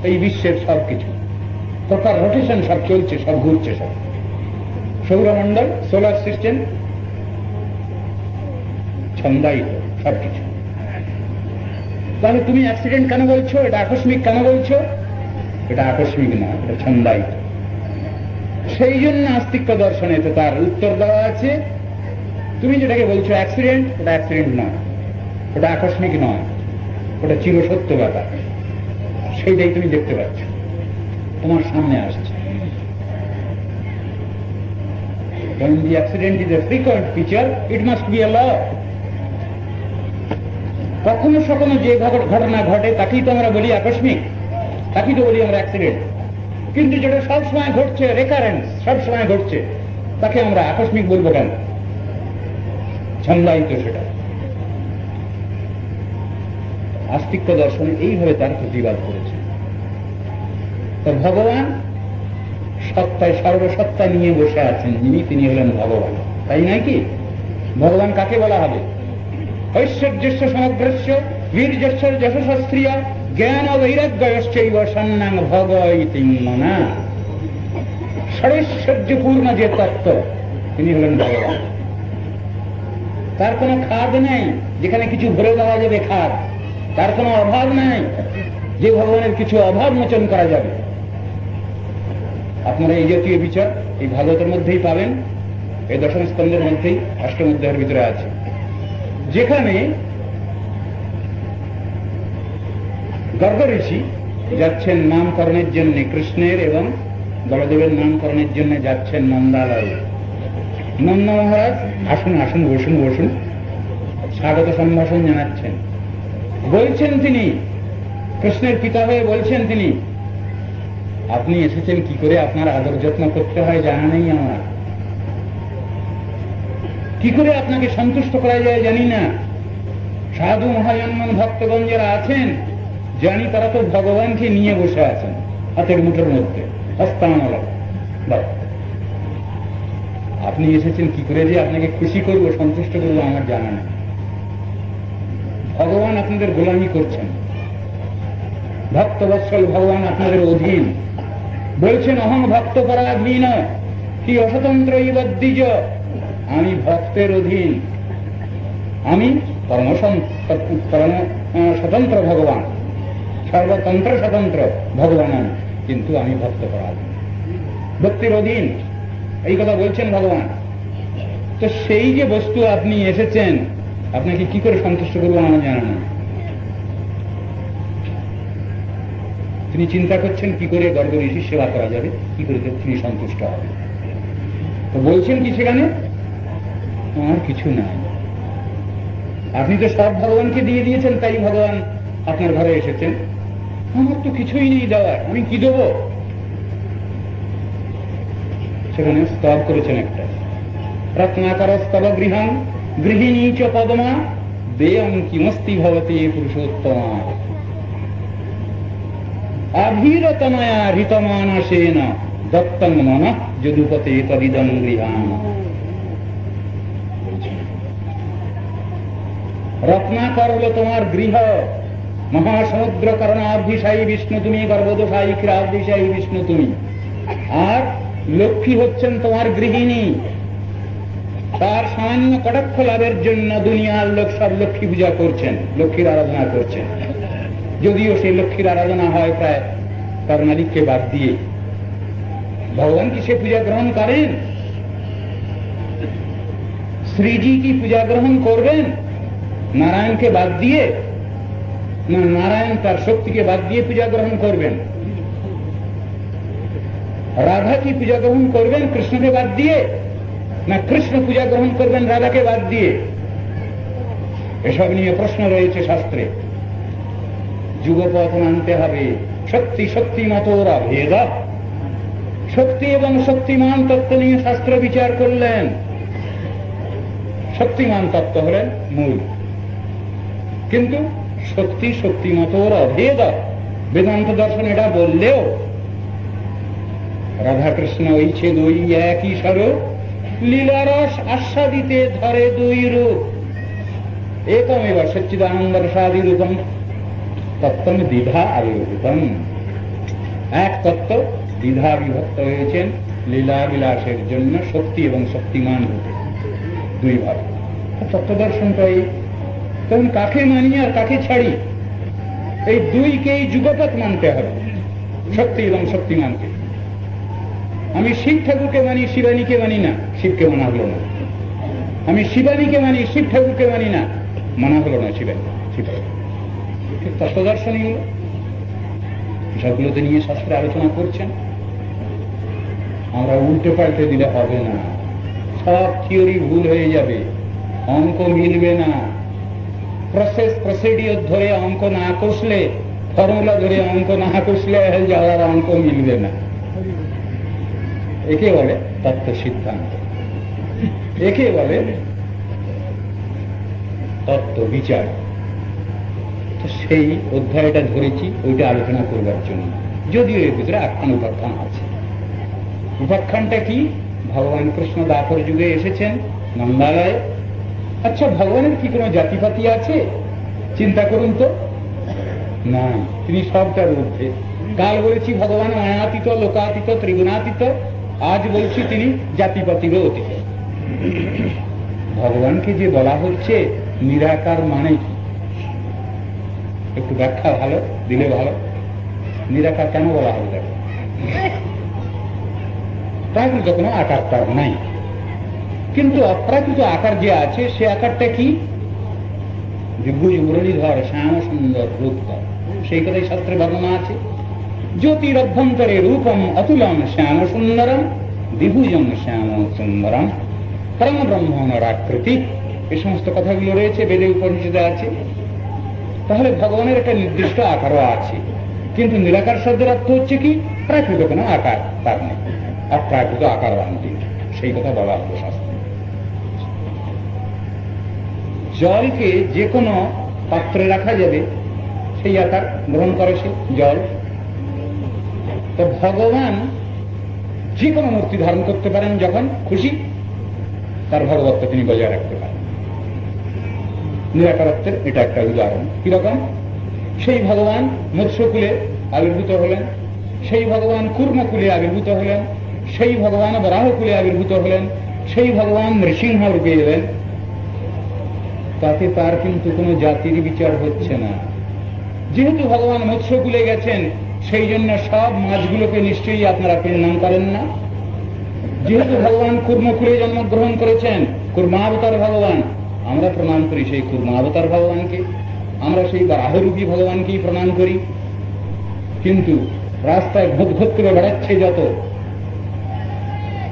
এই বিশ্বের সবকিছু, তার রোটেশন সব চলছে, সব ঘুরছে, সব সৌরমণ্ডল, সোলার সিস্টেম ছন্দায়িত সবকিছু। তাহলে তুমি অ্যাক্সিডেন্ট কেন বলছো? এটা আকস্মিক কেন বলছো? এটা আকস্মিক না, এটা ছন্দায়িত। সেই জন্য আস্তিক্য দর্শনে তো তার উত্তর দেওয়া আছে। তুমি যেটাকে বলছো অ্যাক্সিডেন্ট, ওটা অ্যাক্সিডেন্ট নয়, ওটা আকস্মিক নয়, ওটা চিরসত্য ব্যাপার। সেইটাই তুমি দেখতে পাচ্ছ, তোমার সামনে আসছে। When the accident is a frequent feature, it must be a law. কখনো সখনো যে ঘটনা ঘটে তাকেই তো আমরা বলি আকস্মিক, তাকেই তো বলি আমরা অ্যাক্সিডেন্ট। কিন্তু যেটা সবসময় ঘটছে, রেকারেন্স সবসময় ঘটছে, তাকে আমরা আকস্মিক বলবো কেন? ছন্দায়িত সেটা। আস্তিক্য দর্শনে এইভাবে তার প্রতিবাদ করেছে। তো ভগবান সত্তায়, সর্বসত্তা নিয়ে বসে আছেন যিনি, তিনি হলেন ভগবান, তাই নয় কি? ভগবান কাকে বলা হবে? ঐশ্বর্যস্য সমগ্রস্য বীর্যস্য যশস্ত্রিয় জ্ঞান বৈরাগ্যশ্চৈব সন্ন্যাং ভগ ইতি মনা। ষড়ৈশ্বর্যপূর্ণ যে তত্ত্ব, তিনি হলেন ভগবান। তার কোনো খাদ নেই যেখানে কিছু ভরে দেওয়া যাবে খাদ, তার কোনো অভাব নাই যে ভগবানের কিছু অভাব মোচন করা যাবে। আপনারা এই জাতীয় বিচার এই ভাগবতের মধ্যেই পাবেন, এই দশম স্কন্ধের মধ্যেই, অষ্টম অধ্যায়ের ভিতরে আছে, যেখানে গর্গ ঋষি যাচ্ছেন নামকরণের জন্য কৃষ্ণের এবং বলদেবের নামকরণের জন্য যাচ্ছেন নন্দালয়ে। নন্দ মহারাজ আসুন আসুন, বসুন বসুন, স্বাগত সম্ভাষণ জানাচ্ছেন। বলছেন তিনি, কৃষ্ণের পিতা হয়ে বলছেন তিনি, আপনি এসেছেন কি করে, আপনার আদর যত্ন করতে হয় জানা নেই আমার, কি করে আপনাকে সন্তুষ্ট করা যায় জানি না। সাধু মহাজন্মন ভক্তগণ যারা আছেন জানি তারা তো ভগবানকে নিয়ে বসে আছেন হাতের মুঠোর মধ্যে, হস্তামলা। আপনি এসেছেন কি করে যে আপনাকে খুশি করবো, সন্তুষ্ট করবো আমার জানা নেই। ভগবান আপনাদের গোলামি করছেন, ভক্তবৎসল ভগবান আপনাদের অধীন। বলছেন অহং ভক্ত পরাধীন কি অস্বতন্ত্র ইবদ্দিজ, আমি ভক্তের অধীন, আমি স্বতন্ত্র ভগবান, সর্বতন্ত্র স্বতন্ত্র ভগবান আমি, কিন্তু আমি ভক্ত পরাধীন, ভক্তির অধীন, এই কথা বলছেন ভগবান। তো সেই যে বস্তু আপনি এসেছেন, আপনাকে কি করে সন্তুষ্ট করবো আমার জানা নেই। তিনি চিন্তা করছেন কি করে গর্গ ঋষির সেবা করা যাবে, কি করে তিনি সন্তুষ্ট হবে। তো বলছেন কি সেখানে, আমার কিছু নাই, আপনি তো সব ভগবানকে দিয়ে দিয়েছেন, তাই ভগবান আপনার ঘরে এসেছেন, আমার তো কিছুই নেই দেওয়ার, আমি কি দেব। সেখানে স্তব করেছেন একটা, রত্নাকর স্তব গৃহং গৃহিণী চ পদমা দেয়ং কিমস্তি ভবতে পুরুষোত্তমা অভিরতময়া হৃতমানসেন দত্তং মন যদুপতে তদিদং গৃহাম। রত্নাকর হল তোমার গৃহ, মহাসমুদ্র করণাভিসায়ী বিষ্ণু তুমি, গর্ভদোষায়ী ক্ষীরাভিসায়ী বিষ্ণু তুমি, আর লক্ষ্মী হচ্ছেন তোমার গৃহিণী। তার সামান্য কটাক্ষ লাভের জন্য দুনিয়ার লোক সব লক্ষ্মী পূজা করছেন, লক্ষ্মীর আরাধনা করছেন, যদিও সেই লক্ষ্মীর আরাধনা হয় প্রায় কর্ণালীকে বাদ দিয়ে। ভগবান কি সে পূজা গ্রহণ করেন? শ্রীজি কি পূজা গ্রহণ করবেন নারায়ণকে বাদ দিয়ে? না নারায়ণ তার শক্তিকে বাদ দিয়ে পূজা গ্রহণ করবেন? রাধা কি পূজা গ্রহণ করবেন কৃষ্ণকে বাদ দিয়ে? না কৃষ্ণ পূজা গ্রহণ করবেন রাধাকে বাদ দিয়ে? এসব নিয়ে প্রশ্ন রয়েছে শাস্ত্রে। যুগপথ মানতে হবে, শক্তি শক্তিমতোরা ভেদ, শক্তি এবং শক্তিমান তত্ত্ব নিয়ে শাস্ত্র বিচার করলেন। শক্তিমান তত্ত্ব হলেন মূল, কিন্তু শক্তি শক্তিমতোর অভেদ বেদান্ত দর্শন এটা বললেও রাধাকৃষ্ণ ঐছে দুই একই স্বরূপ, লীলারস আস্বাদিতে ধরে দুই রূপ, একমেব সচ্চিদানন্দ রসাদি রূপম তত্ত্বম দ্বিধা আবির্ভূতম। এক তত্ত্ব দ্বিধা বিভক্ত হয়েছেন লীলা বিলাসের জন্য, শক্তি এবং শক্তিমান রূপে দুই ভাগ। তত্ত্ব দর্শনটাই তখন কাকে মানি আর কাকে ছাড়ি, এই দুইকেই যুগপথ মানতে হবে, শক্তি এবং শক্তিমানকে। আমি শিব ঠাকুরকে মানি, শিবানীকে মানি না, শিবকে মানা হলো না। আমি শিবানীকে মানি, শিব ঠাকুরকে মানি না, মানা হলো না শিবানী। তত্ত্বদর্শনই হল, সবগুলোতে নিয়ে শাস্ত্রে আলোচনা করছেন। আমরা উল্টে পাল্টে দিলে হবে না, সব থিওরি ভুল হয়ে যাবে, অঙ্ক মিলবে না। প্রসিডিওর ধরে অঙ্ক না কষলে, ফর্মুলা ধরে অঙ্ক না কষলে যাওয়ার অঙ্ক মিলবে না। একে বলে তত্ত্ব সিদ্ধান্ত, একে বলে তত্ত্ব বিচার। তো সেই অধ্যায়টা ধরেছি ওইটা আলোচনা করবার জন্য, যদিও এর ভিতরে আখ্যান উপাখ্যান আছে। উপাখ্যানটা কি? ভগবান কৃষ্ণ দ্বাপর যুগে এসেছেন নন্দালয়ে। আচ্ছা, ভগবানের কি কোনো জাতিপাতি আছে? চিন্তা করুন তো। না, তিনি সবটার ঊর্ধ্বে। কাল বলেছি ভগবান মায়াতীত, লোকাতীত, ত্রিগুণাতীত, আজ বলছি তিনি জাতিপাতিরও অতীত। ভগবানকে যে বলা হচ্ছে নিরাকার মানে কি? একটু ব্যাখ্যা ভালো দিলে ভালো। নিরাকার কেন বলা হবে? দেখো, প্রাকৃত কোনো আকার তার নাই। কিন্তু অপ্রাকৃত আকার যে আছে সে আকারটা কি? দিব্যজ মুরলীধর শ্যাম সুন্দর রূপ তার, সেই কথাই শাস্ত্রে বর্ণনা আছে। জ্যোতির অভ্যন্তরে রূপম অতুলম শ্যাম সুন্দরম দ্বিভুজম শ্যাম সুন্দরম পরম ব্রহ্মণর আকৃতি, এই সমস্ত কথাগুলো রয়েছে বেদে উপনিষদে আছে। তাহলে ভগবানের একটা নির্দিষ্ট আকারও আছে, কিন্তু নিরাকার শব্দের অর্থ হচ্ছে কি? প্রাকৃত কোনো আকার তার নেই, অপ্রাকৃত আকার আনতে, সেই কথা বলা হলো শাস্ত্রে। জলকে যে কোনো পাত্রে রাখা যাবে, সেই আকার গ্রহণ করে সে জল। তো ভগবান যে কোনো মূর্তি ধারণ করতে পারেন, যখন খুশি তার ভগবত্ব তিনি বজায় রাখতে পারেন। নিরাকারত্বের এটা একটা উদাহরণ। কিরকম? সেই ভগবান মৎস্যকুলে আবির্ভূত হলেন, সেই ভগবান কুর্মকুলে আবির্ভূত হলেন, সেই ভগবান বরাহকুলে আবির্ভূত হলেন, সেই ভগবান নৃসিংহ রূপে এলেন। তাতে তার কিন্তু কোনো জাতির বিচার হচ্ছে না। যেহেতু ভগবান মৎস্যকুলে গেছেন, সেই জন্য সব মাছগুলোকে নিশ্চয়ই আপনারা প্রণাম করেন না। যেহেতু ভগবান কুর্মকুলে জন্মগ্রহণ করেছেন, কুর্মাবতার ভগবান, আমরা প্রণাম করি সেই কুর্মাবতার ভগবানকে, আমরা সেই বরাহরূপী ভগবানকেই প্রণাম করি। কিন্তু রাস্তায় ঘুত ঘুত করে বেড়াচ্ছে যত,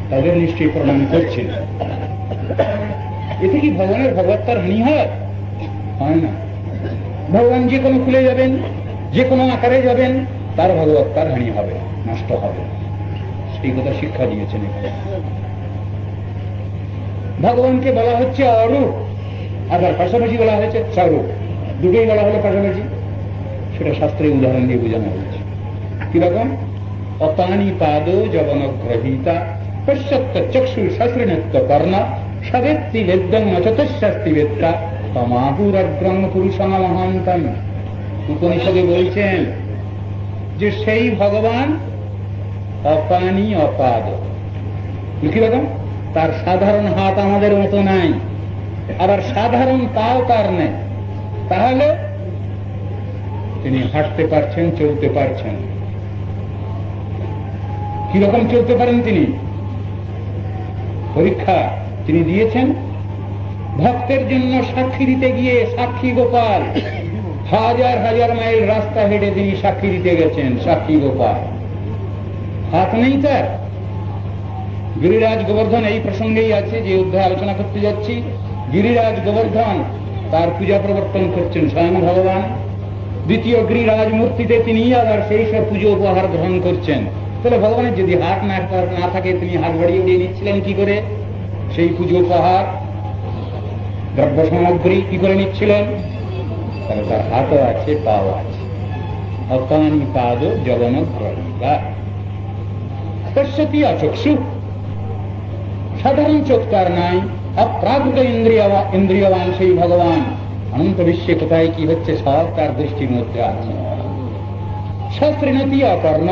তাদের নিশ্চয়ই প্রণাম করছেন। এতে কি ভগবানের ভগবত্তার হানি হয়? হয় না। ভগবান যে কোনো কুলে যাবেন, যে কোনো আকারে যাবেন, তার ভগবত্তার হানি হবে, নষ্ট হবে, সেই কথা শিক্ষা দিয়েছেন এখানে। ভগবানকে বলা হচ্ছে অরূপ, আবার পাশাপাশি বলা হয়েছে স্বরূপ, দুটোই বলা হলো পাশাপাশি। সেটা শাস্ত্রের উদাহরণ দিয়ে বোঝানো হয়েছে। কিরকম? অপানি পাদ জবনগ্রহীতা পশ্যত্ত চক্ষু শাস্ত্রীনত্ব কর্ণ সবেত্তি বেদ্যং চতুঃশাস্তি বেত্তা তমাহুরগ্রম পুরুষম মহান্তম। উপনিষদে বলছেন যে সেই ভগবান অপানি অপাদ। কিরকম? তার সাধারণ হাত আমাদের মতো নাই, আবার সাধারণ পাও তার নেই। তাহলে তিনি হাঁটতে পারছেন, চলতে পারছেন। কিরকম চলতে পারেন তিনি? পরীক্ষা তিনি দিয়েছেন। ভক্তের জন্য সাক্ষী দিতে গিয়ে সাক্ষী গোপাল, হাজার হাজার মাইল রাস্তা হেঁটে তিনি সাক্ষী দিতে গেছেন। সাক্ষী গোপাল হাত নেই তার। গিরিরাজ গোবর্ধন এই প্রসঙ্গেই আছে যে অধ্যায় আলোচনা করতে যাচ্ছি। গিরিরাজ গোবর্ধন তার পূজা প্রবর্তন করছেন স্বয়ং ভগবান। দ্বিতীয় গিরিরাজ মূর্তিতে তিনি আবার সেই সব পুজো উপহার গ্রহণ করছেন। তাহলে ভগবানের যদি হাত না থাকে, তিনি হাত বাড়িয়ে দিয়ে নিচ্ছিলেন কি করে? সেই পুজো উপহার দ্রব্য সামগ্রী কি করে নিচ্ছিলেন? তাহলে তার হাতও আছে, পাও আছে। অপানি পাদ জবনগ্রহীতা পশ্যতি অচক্ষু, সাধারণ চোখ তার নাই, অপ্রাকৃত ইন্দ্রিয়বান সেই ভগবান। অনন্ত বিশ্বে কোথায় কি হচ্ছে সব তার দৃষ্টির মধ্যে আছে। শাস্ত্রীনতি অকর্ণ,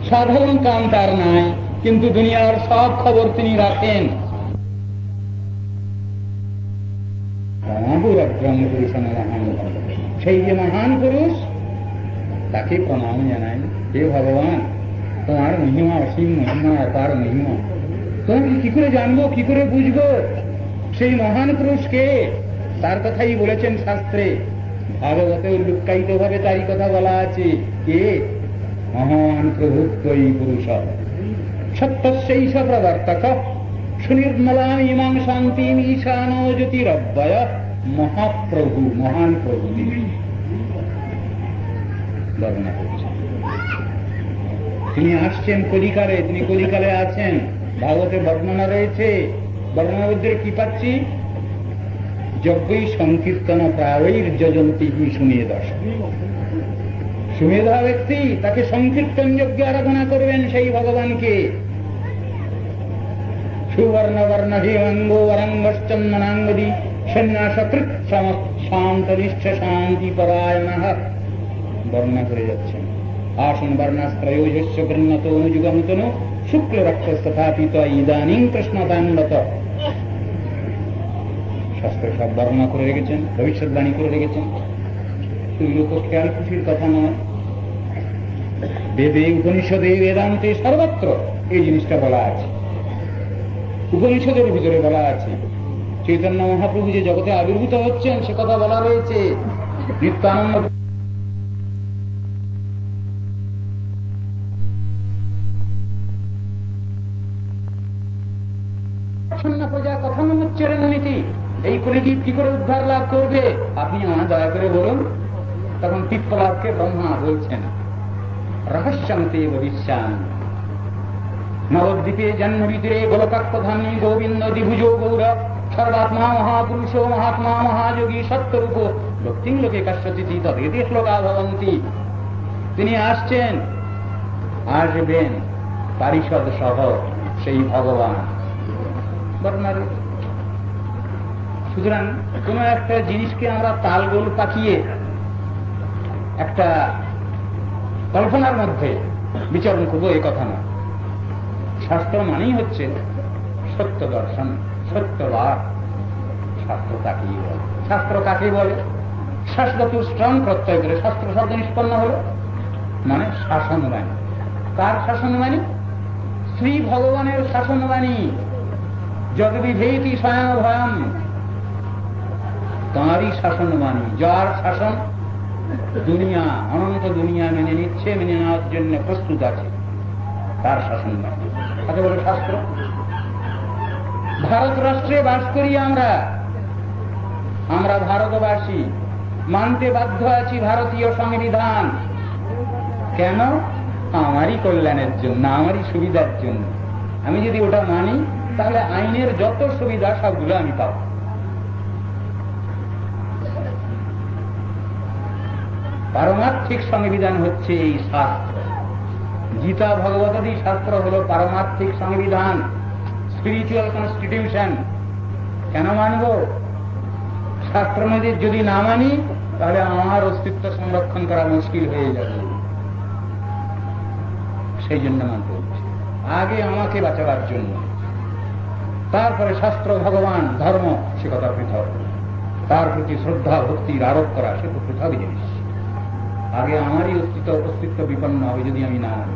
সাধারণ কান তার নাই, কিন্তু দুনিয়ার সব খবর তিনি রাখেন। সেই যে মহান পুরুষ, তাকে প্রণাম জানাই। হে ভগবান, তোমার মহিমা অসীম মহিমা, অপার মহিমা। তোমাকে কি করে জানবো, কি করে বুঝবো সেই মহান পুরুষকে? তার কথাই বলেছেন শাস্ত্রে। ভাগবতে লুক্কায়িত ভাবে তারই কথা বলা আছে। কে? মহান প্রভুত্বই পুরুষ সত্যস্যৈষ প্রবর্তক সুনির্মলাম ইমাং শান্তিম ঈশানো জ্যোতিরব্যয়। মহাপ্রভু, মহান প্রভু বর্ণনা করছেন। তিনি আসছেন কলিকালে, তিনি কলিকালে আছেন। ভাগবতে বর্ণনা রয়েছে। বর্ণনার মধ্যে কি পাচ্ছি? যজ্ঞই সংকীর্তন প্রায়ৈর যজন্তি সুমেধস। সুমেধা ব্যক্তি তাকে সংকীর্তন যজ্ঞে আরাধনা করবেন সেই ভগবানকে। সুবর্ণ বর্ণ হেমঙ্গ বরঙ্গশ্চন্দনাঙ্গদি সন্ন্যাসকৃত শান্তনিষ্ঠ শান্তি পরায়ণ বর্ণনা করে যাচ্ছেন। আসন বর্ণাস্ত্রয়োজস্য গৃহ্ণত অনুযুগমতন শুক্ল রক্তস্তথাপিত ইদানীং কৃষ্ণতান্ডত। শাস্ত্র সব বর্ণনা করে রেখেছেন, ভবিষ্যৎবাণী করে রেখেছেন। সেগুলো তো খেয়াল খুশির কথা নয়। বেদে, উপনিষদে, বেদান্তে সর্বত্র এই জিনিসটা বলা আছে। উপনিষদের ভিতরে বলা আছে, চৈতন্য মহাপ্রভু যে জগতে আবির্ভূত হচ্ছেন সে কথা বলা রয়েছে। নিত্যানন্দ প্রজা কথানুচ্চারণ নীতি, এই কলিযুগ কি করে উদ্ধার লাভ করবে আপনি আমার দয়া করে বলুন। তখন পিপ্পলাদকে ব্রহ্মা বলছেন, রহস্যন্তে ভবিষ্যান নবদ্বীপে জন্মবিদুরে গোলকাক্ষধামী গোবিন্দ দ্বিভুজ গৌর সর্বাত্মা মহাপুরুষ মহাত্মা মহাযোগী সত্যরূপ ভক্তিং লোকে কাশ্যচিতি তদেতে শ্লোকা ভবন্তি। তিনি আসছেন, আসবেন পারিষদ সহ সেই ভগবান। সুতরাং কোন একটা জিনিসকে আমরা তালগোল পাকিয়ে একটা কল্পনার মধ্যে বিচারণ করবো এ কথা না। শাস্ত্র মানেই হচ্ছে সত্য দর্শন, সত্যবাদ। শাস্ত্র কাকেই বলে, শাস্ত্র কাকে বলে? শাস্ত্র স্ট্রং প্রত্যয় করে শাস্ত্র শব্দ নিষ্পন্ন হলো মানে শাসনবাণী। কার শাসনবাণী? শ্রী ভগবানের শাসনবাণী। জগবিধেতি স্বয়ং ভয়ম, তাঁরই শাসনবাণী। যার শাসন দুনিয়া, অনন্ত দুনিয়া মেনে নিচ্ছে, মেনে নেওয়ার জন্য প্রস্তুত আছে, তার শাসনবাণী তাকে বলে শাস্ত্র। ভারত রাষ্ট্রে বাস করি আমরা, আমরা ভারতবাসী, মানতে বাধ্য আছি ভারতীয় সংবিধান। কেন? আমারই কল্যাণের জন্য, আমারই সুবিধার জন্য। আমি যদি ওটা মানি তাহলে আইনের যত সুবিধা সবগুলো আমি পাব। পারমার্থিক সংবিধান হচ্ছে এই শাস্ত্র। গীতা ভগবতাদি শাস্ত্র হল পারমার্থিক সংবিধান, স্পিরিচুয়াল কনস্টিটিউশন। কেন মানব? শাস্ত্র যদি না মানি তাহলে আমার অস্তিত্ব সংরক্ষণ করা মুশকিল হয়ে যাবে। সেই জন্য মানতে হচ্ছে, আগে আমাকে বাঁচাবার জন্য। তারপরে শাস্ত্র, ভগবান, ধর্ম, সে কথা পৃথক। তার প্রতি শ্রদ্ধা ভক্তির আরোপ করা সে তো পৃথক জিনিস। আগে আমারই অস্তিত্ব বিপন্ন হবে যদি আমি না মানি।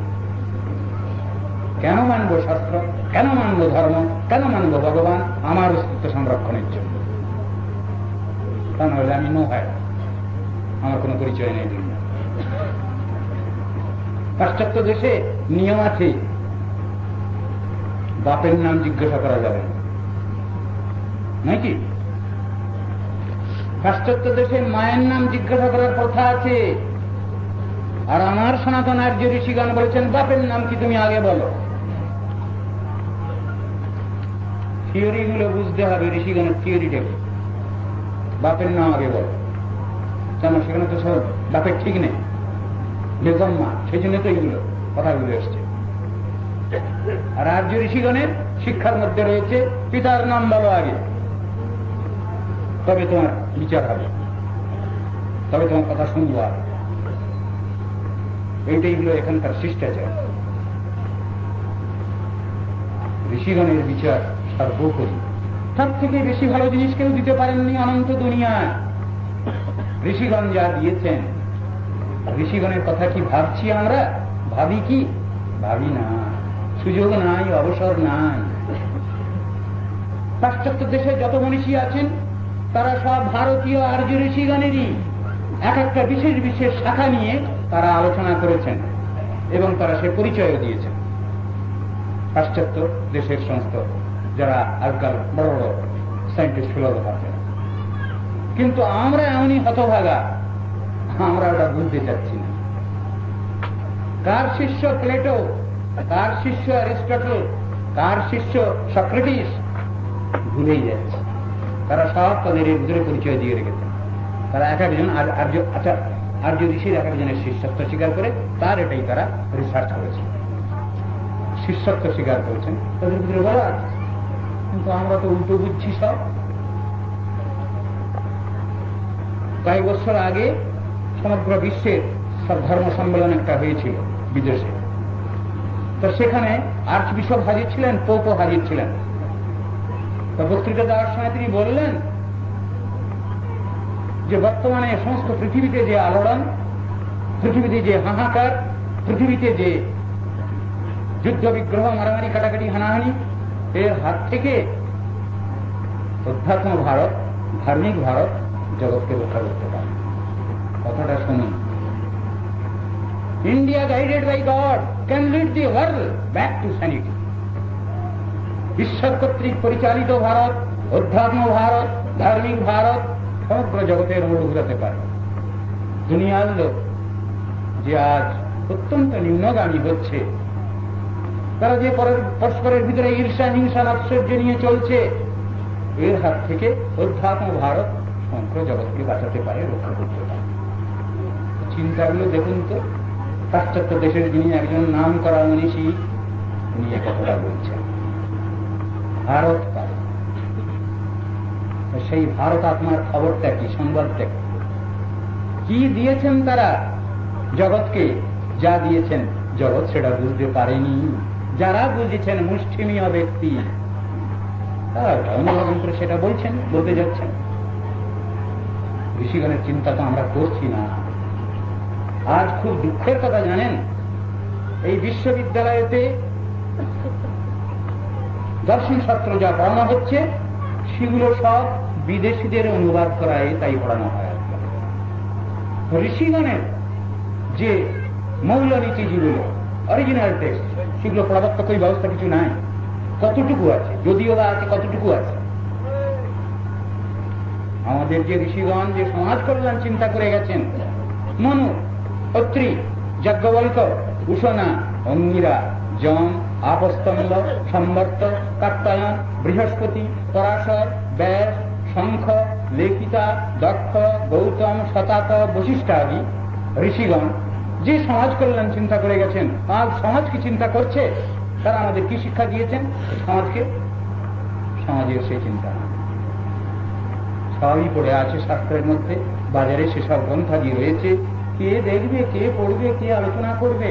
কেন মানব শাস্ত্র? কেন মানব ধর্ম? কেন মানব ভগবান? আমার অস্তিত্ব সংরক্ষণের জন্য। তা নাহলে আমি নো হয়, আমার কোনো পরিচয় নেই দুনিয়া। পাশ্চাত্য দেশে নিয়ম আছে, বাপের নাম জিজ্ঞাসা করা যাবে নাকি? পাশ্চাত্য দেশে মায়ের নাম জিজ্ঞাসা করার প্রথা আছে। আর আমার সনাতন আর্য ঋষিগণ বলেছেন, বাপের নাম কি তুমি আগে বলো। থিওরি গুলো বুঝতে হবে, ঋষিগণের থিওরিটা বাপের নাম আগে বলো। কেন? সেখানে তো সব বাপের ঠিক নেই, বেগম্মা, সেই জন্য তো এইগুলো কথাগুলো এসছে। আর আর্য ঋষিগণের শিক্ষার মধ্যে রয়েছে, পিতার নাম বলো আগে, তবে তোমার বিচার হবে, তবে তোমার কথা শুনবো। আর এইটাই হলো এখানকার শিষ্টাচার। ঋষিগণের বিচার সর্বোপরি। তার থেকে বেশি ভালো জিনিস কেউ দিতে পারেননি অনন্ত দুনিয়ায়। ঋষিগণ যা দিয়েছেন, ঋষিগণের কথা কি ভাবছি আমরা? ভাবি কি? ভাবি না, সুযোগ নাই, অবসর নাই। পাশ্চাত্য দেশে যত মনীষী আছেন তারা সব ভারতীয় আর্য ঋষিগণেরই এক একটা বিশেষ বিশেষ শাখা নিয়ে তারা আলোচনা করেছেন এবং তারা সে পরিচয় দিয়েছেন। পাশ্চাত্য দেশের সমস্ত যারা আজকাল বড় বড় সায়েন্টিস্ট ফিলোসফার আছেন। কিন্তু আমরা এমনই হতভাগা, আমরা ওটা বুঝতে চাচ্ছি না। কার শিষ্য প্লেটো, কার শিষ্য অ্যারিস্টটল, কার শিষ্য সক্রেটিস ভুলেই যাচ্ছে। তারা সব তাদের এর ভিতরে পরিচয় দিয়ে রেখেছে। তারা এক একজন আর্য ঋষির এক একজনের শিষ্যত্ব স্বীকার করে তার এটাই তারা রিসার্চ করেছে, শিষ্যত্ব স্বীকার করেছেন, তাদের ভিতরে বলা আছে। কিন্তু আমরা তো উল্টো বুঝছি সব। কয়েক বছর আগে সমগ্র বিশ্বের সব ধর্ম সম্মেলন একটা হয়েছিল বিদেশে। তো সেখানে আর্চ বিশপ হাজির ছিলেন, পোপও হাজির ছিলেন। তো বক্তৃতা দেওয়ার সময় তিনি বললেন যে বর্তমানে সমস্ত পৃথিবীতে যে আলোড়ন, পৃথিবীতে যে হাহাকার, পৃথিবীতে যে যুদ্ধ বিগ্রহ, মারামারি, কাটাকাটি, হানাহানি, এর হাত থেকে অধ্যাত্ম ভারত, ধার্মিক ভারত জগৎকে রক্ষা করতে পারে। কথাটা শুনুন। India guided by God can lead the world back to sanity. ঈশ্বর কর্তৃক পরিচালিত ভারত, অধ্যাত্ম ভারত, ধার্মিক ভারত সমগ্র জগতের মোড় ঘুরাতে পারে। দুনিয়ার লোক যে আজ অত্যন্ত নিম্নগামী হচ্ছে, তারা যে পরস্পরের ভিতরে ঈর্ষা, হিংসা, আশ্চর্য নিয়ে চলছে, এর হাত থেকে অধ্যাত্ম ভারত সমগ্র জগৎকে বাঁচাতে পারে, রক্ষা করতে পারে। চিন্তাগুলো দেখুন তো। পাশ্চাত্য দেশের যিনি একজন নাম করা মনীষী, উনি এ কথাটা বলছেন। ভারত পারে, সেই ভারত আত্মার খবরটা কি, সংবাদটা কি দিয়েছেন তারা জগৎকে? যা দিয়েছেন জগৎ সেটা বুঝতে পারেনি। যারা বুঝেছেন মুষ্টিমীয় ব্যক্তি, তারা অনুধাবন করে সেটা বলছেন, বলতে যাচ্ছেন। ঋষিগণের চিন্তা তো আমরা করছি না। আজ খুব দুঃখের কথা জানেন, এই বিশ্ববিদ্যালয়তে দর্শন শাস্ত্র যা পড়ানো হচ্ছে সেগুলো সব বিদেশিদের অনুবাদ করায়, তাই পড়ানো হয়। ঋষিগণের যে মৌলনীতি যেগুলো অরিজিনাল টেক্সট, সেগুলো পড়াবার তো কোনো ব্যবস্থা কিছু নাই। কতটুকু আছে, যদিও বা আছে, কতটুকু আছে? আমাদের যে ঋষিগণ যে সমাজ কল্যাণ চিন্তা করে গেছেন, মনু, অত্রি, যাজ্ঞবল্ক, উষণা, অঙ্গিরা, যম, আপস্তম্ভ, সম্বর্ত, কাত্তায়ন, বৃহস্পতি, পরাশর, ব্যাস, শঙ্খ, লেখিতা, দক্ষ, গৌতম, শতাক, বশিষ্ঠ আদি ঋষিগণ যে সমাজ কল্যাণ চিন্তা করে গেছেন, আজ সমাজ কি চিন্তা করছে? তারা আমাদের কি শিক্ষা দিয়েছেন সমাজকে? সমাজের সেই চিন্তা সবই পড়ে আছে শাস্ত্রের মধ্যে, বাজারে সেসব গ্রন্থাদি রয়েছে। কে দেখবে, কে পড়বে, কে আলোচনা করবে?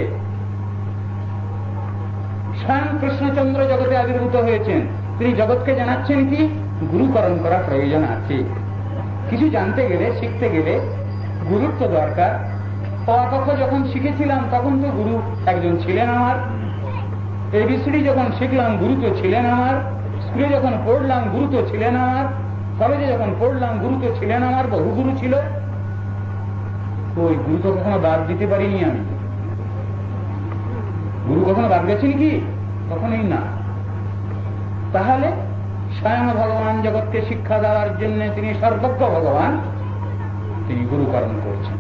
স্বয়ং কৃষ্ণচন্দ্র জগতে আবির্ভূত হয়েছেন, তিনি জগৎকে জানাচ্ছেন কি গুরুকরণ করা প্রয়োজন আছে। কিছু জানতে গেলে, শিখতে গেলে গুরুত্ব দরকার। ক যখন শিখেছিলাম তখন তো গুরু একজন ছিলেন আমার। এবিসিডি যখন শিখলাম গুরু তো ছিলেন আমার। স্কুলে যখন পড়লাম গুরু তো ছিলেন আমার। কলেজে যখন পড়লাম গুরু তো ছিলেন আমার, বহু গুরু ছিল। ওই গুরু তো কখনো বাদ দিতে পারিনি আমি। গুরু কখনো বাদ গেছেন কি? কখনোই না। তাহলে স্বয়ং ভগবান জগৎকে শিক্ষা দেওয়ার জন্য তিনি সর্বজ্ঞ ভগবান, তিনি গুরুকরণ করছেন।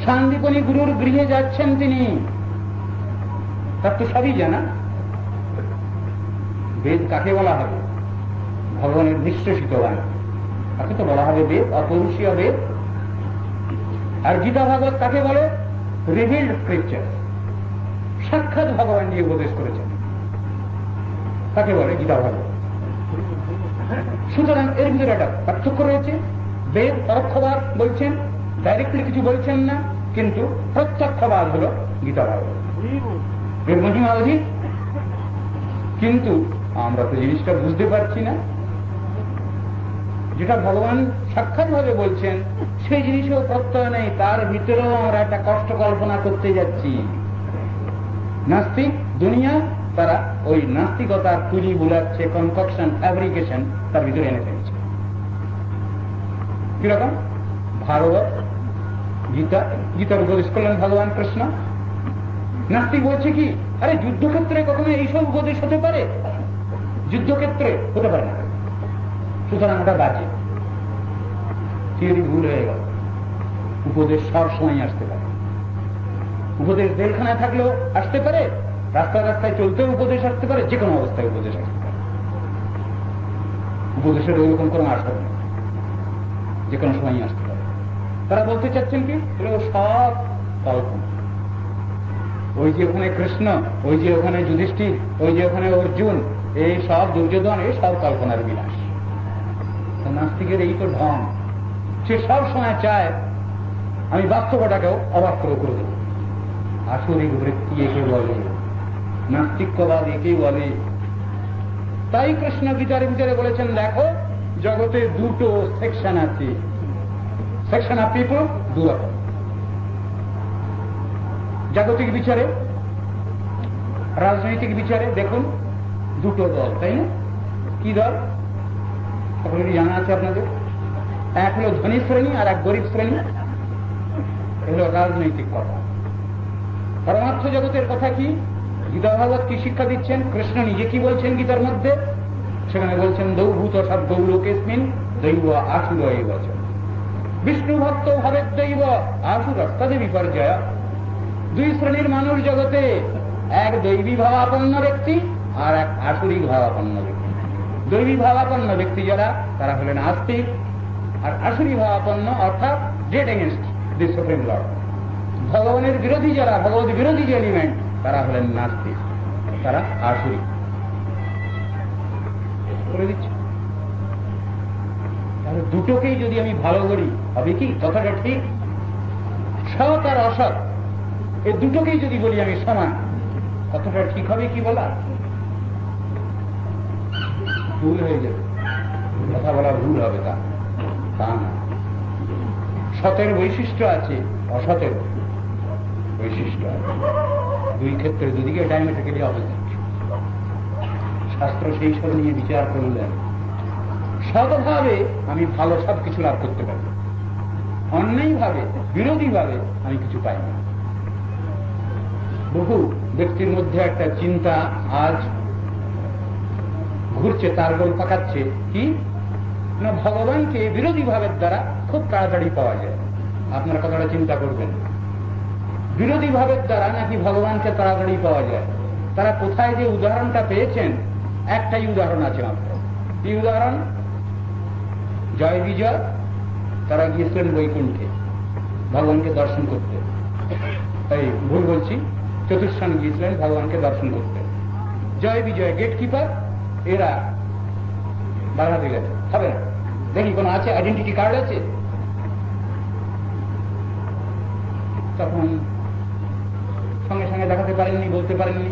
সান্দীপনী গুরুর গৃহে যাচ্ছেন তিনি, তার তো সবই জানা। বেদ কাকে বলা হবে? ভগবানের নিঃশেষিত বাণী, তাকে তো বলা হবে বেদ, অপৌরুষীয় বেদ। আর গীতা ভাগবত কাকে বলে? রিভিলড স্ক্রিপচার, সাক্ষাৎ ভগবান দিয়ে উপদেশ করেছেন, তাকে বলে গীতা ভাগবত। সুতরাং এর ভিতরে একটা পার্থক্য রয়েছে। বেদ পরোক্ষবাদ বলছেন, ডাইরেক্টলি কিছু বলছেন না, কিন্তু প্রত্যক্ষবাদ হল গীতা ভাগবত, এর মহিমা অধিক। কিন্তু আমরা তো জিনিসটা বুঝতে পারছি না। যেটা ভগবান সাক্ষাৎ ভাবে বলছেন সেই জিনিসেও প্রত্যয় নেই, তার ভিতরেও আমরা একটা কষ্ট কল্পনা করতে যাচ্ছি। নাস্তিক দুনিয়া, তারা ওই নাস্তিকতার তুলি বুলাচ্ছে, কনককশন, ফ্যাব্রিকেশন তার ভিতরে এনে ফেলছে। কিরকম? ভারত, গীতা, গীতার উপদেশ করলেন ভগবান কৃষ্ণ। নাস্তিক বলছে কি, আরে যুদ্ধক্ষেত্রে কখনো এইসব উপদেশ হতে পারে? যুদ্ধক্ষেত্রে হতে পারে না, সুতরাং ওটা বাজে, থিওরি ভুল হয়ে গেল। উপদেশ সব সময় আসতে পারে। উপদেশ জেলখানায় থাকলেও আসতে পারে, রাস্তায় রাস্তায় চলতেও উপদেশ আসতে পারে, যে কোনো অবস্থায় উপদেশ আসতে পারে। উপদেশের ওইরকম কোনো আসবে না, যে কোনো সময় আসতে পারে। তারা বলতে চাচ্ছেন কি, সব কল্পনা। ওই যে ওখানে কৃষ্ণ, ওই যে ওখানে যুধিষ্ঠির, ওই যে ওখানে অর্জুন, এই সব দুর্যোধন, এই সব কল্পনার বিলাস। নাস্তিকের এই তো ঢং, সে সব সময় চায় আমি বাস্তবটাকেও অবাস্তব করে দেব। আসরিক বৃত্তি একে বলে, নাস্তিক্যবাদ একে বলে। তাই কৃষ্ণ গীতার ভিতরে বলেছেন, দেখো জগতে দুটো সেকশন আছে, সেকশন অফ পিপল দু রকম। জাগতিক বিচারে, রাজনৈতিক বিচারে দেখুন দুটো দল, তাই না? কি দল সকলেরই জানা আছে আপনাদের? এক হলো ধনী শ্রেণী আর এক গরিব শ্রেণী। এগুলো রাজনৈতিক কথা। পরমার্থ জগতের কথা কি? গীতা ভাগবত কি শিক্ষা দিচ্ছেন? কৃষ্ণ নিজে কি বলছেন গীতার মধ্যে? সেখানে বলছেন দৌভূত সব গৌলোকেস্মিন দৈব আসুর এই বচন। বিষ্ণু ভক্ত ভাবে দৈব আসুর তাদের বিপর্যয়। দুই শ্রেণীর মানুষ জগতে, এক দৈবী ভাবাপন্ন ব্যক্তি আর এক আসুরিক ভাবাপন্ন ব্যক্তি। দৈবী ভাবাপন্ন ব্যক্তি যারা, তারা হলেন আস্তিক, আর আসুরি ভাবাপন্ন অর্থাৎ ডেড এগেনস্ট দি সুপ্রিম লর্ড। ভগবানের বিরোধী যারা, ভগবত বিরোধী যে এলিমেন্ট, তারা হলেন নাস্তিক, তারা আসুরি। করে দিচ্ছি। তাহলে দুটোকেই যদি আমি ভালো করি, হবে কি কথাটা ঠিক? সৎ আর অসৎ এই দুটোকেই যদি বলি আমি সমান, কথাটা ঠিক হবে কি বলা? ভুল হয়ে যাবে, কথা বলা ভুল হবে। তা না। সতের বৈশিষ্ট্য আছে, অসতের বৈশিষ্ট্য আছে। দুই ক্ষেত্রে দুদিকে ডায়ামেট্রিক্যালি অপোজিট। শাস্ত্র সেই সব নিয়ে বিচার করলেন। সৎভাবে আমি ভালো সব কিছু লাভ করতে পারি, অন্যায় ভাবে বিরোধী ভাবে আমি কিছু পাই না। বহু ব্যক্তির মধ্যে একটা চিন্তা আজ ঘুরছে, তার গোল পাকাচ্ছে কি না, ভগবানকে বিরোধী ভাবের দ্বারা খুব তাড়াতাড়ি পাওয়া যায়। আপনার কথাটা চিন্তা করবেন, বিরোধী ভাবের দ্বারা নাকি ভগবানকে তাড়াতাড়ি পাওয়া যায়। তারা কোথায় যে উদাহরণটা পেয়েছেন, একটাই উদাহরণ আছে মাত্র। কি উদাহরণ? জয় বিজয়, তারা গিয়েছিলেন বৈকুণ্ঠে ভগবানকে দর্শন করতে। এই ভুল বলছি, চতুর্স্থান গিয়েছিলেন ভগবানকে দর্শন করতে। জয় বিজয় গেটকিপার, এরা বাধা দিলেন, হবে না, দেখি কোনো আছে, আইডেন্টিটি কার্ড আছে? তখন সঙ্গে সঙ্গে দেখাতে পারেননি, বলতে পারেননি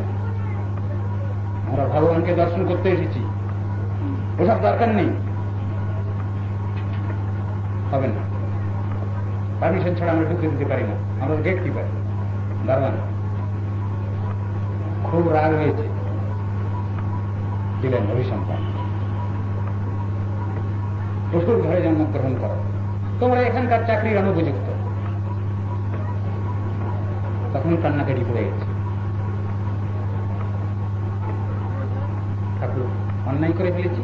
আমরা ভগবানকে দর্শন করতে এসেছি, ওসব দরকার নেই, হবে না, পারমিশন ছাড়া আমরা ঢুকতে দিতে পারি না, আমরা গেট কিপার দারোয়ান। খুব রাগ হয়েছে, দিলেন অভিসম্পাদ, প্রচুর ঘরে জন্মগ্রহণ করো, তোমরা এখানকার চাকরির অনুপযুক্ত। তখন কান্নাকাটি পড়ে গেছে। ঠাকুর, অন্যায় করে ফেলেছি,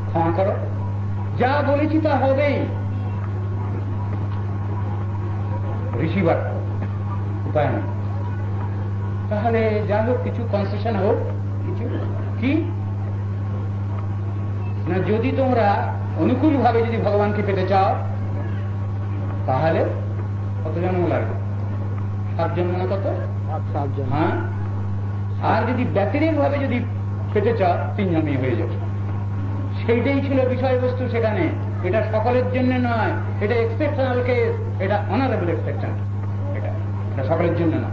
ক্ষমা করো, যা বলেছি তা হবেই। ঋষি বাক্য, উপায় নেই। তাহলে যা হোক, কিছু কনসেশন হোক, কিছু কি না, যদি তোমরা অনুকূল ভাবে যদি ভগবানকে পেতে চাও, তাহলে কত জন্ম লাগবে? 7 জন্ম না কত? হ্যাঁ। আর যদি ব্যতিরেক ভাবে যদি পেতে চাও, 3 জন্মই হয়ে যাবে। সেইটাই ছিল বিষয়বস্তু সেখানে। এটা সকলের জন্য নয়, এটা এক্সেপশনাল কেস, এটা অনারেবল এক্সেপশন, এটা সকলের জন্য না।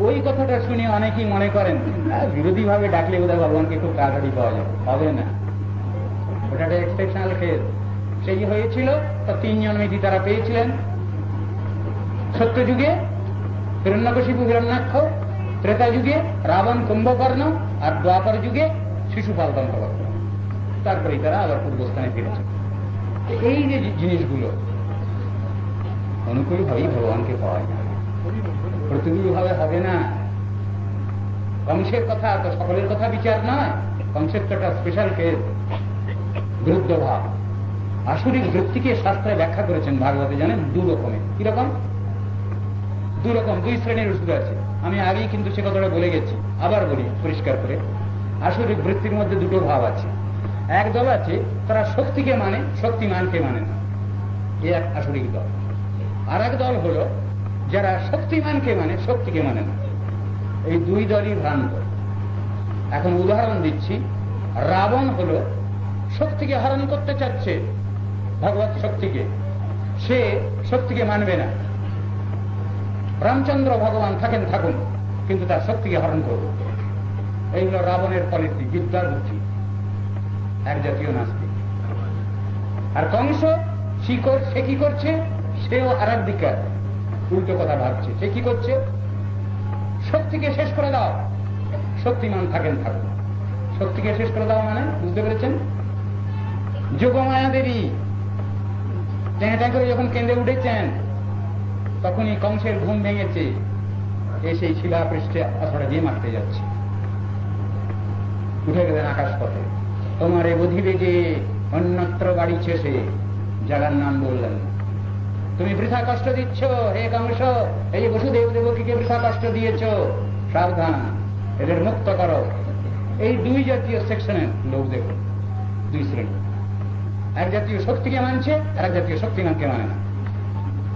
ওই কথাটা শুনে অনেকেই মনে করেন বিরোধী ভাবে ডাকলে বোধহয় ভগবানকে খুব তাড়াতাড়ি পাওয়া যাবে, হবে না, ওটা একটা এক্সেপশনাল কেস। সেই হয়েছিল, তা 3 জন্মেই তারা পেয়েছিলেন। সত্যযুগে হিরণ্যকশিপু হিরণ্যাক্ষ, ত্রেতা যুগে রাবণ কুম্ভকর্ণ, আর দ্বাপর যুগে শিশুপাল দন্তবক্র। তারপরেই তারা আবার পূর্বস্থানে ফিরেছে। এই যে জিনিসগুলো অনুকূল ভাবেই ভগবানকে পাওয়া যায়, প্রতিকূল ভাবে হবে না। কংসের কথা তো সকলের কথা বিচার নয়, কংসের তো একটা স্পেশাল কেস, বিরুদ্ধ ভাব। আসরিক বৃত্তিকে শাস্ত্রে ব্যাখ্যা করেছেন ভাগবতে, জানেন, 2 রকমের। কিরকম? 2 রকম, 2 শ্রেণীর ওষুধ আছে। আমি আগেই কিন্তু সে কথাটা বলে গেছি, আবার বলি পরিষ্কার করে। আসরিক বৃত্তির মধ্যে 2টো ভাব আছে। এক দল আছে তারা শক্তিকে মানে, শক্তিমানকে মানে না, এ এক আসরিক দল। আর এক দল হলো যারা শক্তিমানকে মানে, শক্তিকে মানে না। এই 2 দলই ভ্রান্ত। এখন উদাহরণ দিচ্ছি। রাবণ হলো শক্তিকে হরণ করতে চাচ্ছে, ভগবত শক্তিকে, সে শক্তিকে মানবে না। রামচন্দ্র ভগবান থাকেন, থাকুন, কিন্তু তার শক্তিকে হরণ করবে। এইগুলো রাবণের পলিসি, বিদ্যার বুদ্ধি, এক জাতীয় নাস্তিক। আর কংস সে কি করছে? সেও আর এক দিকে উল্টো কথা ভাবছে। সে কি করছে? শক্তিকে শেষ করে দাও, শক্তিমান থাকেন, থাকুন। শক্তিকে শেষ করে দেওয়া মানে বুঝতে পেরেছেন? যোগমায়া দেবী ট্যাঁ করে যখন কেন্দ্রে উঠেছেন তখনই কংসের ঘুম ভেঙেছে, সেই শিলা পৃষ্ঠে আছড়া দিয়ে মারতে যাচ্ছে। উঠে গেলেন আকাশ পথে, তোমার এ বুঝিবে যে অন্যত্র বাড়িছে সে, জাগার নাম বললেন। তুমি বৃথা কষ্ট দিচ্ছ হে কংস, এই যে বসুদেব দেবকীকে বৃথা কষ্ট দিয়েছ, সাবধান, এদের মুক্ত করো। এই দুই জাতীয় সেকশনের লোক দেখো, দুই শ্রেণী। এক জাতীয় শক্তিকে মানছে, আর এক জাতীয় শক্তিমানকে মানে না।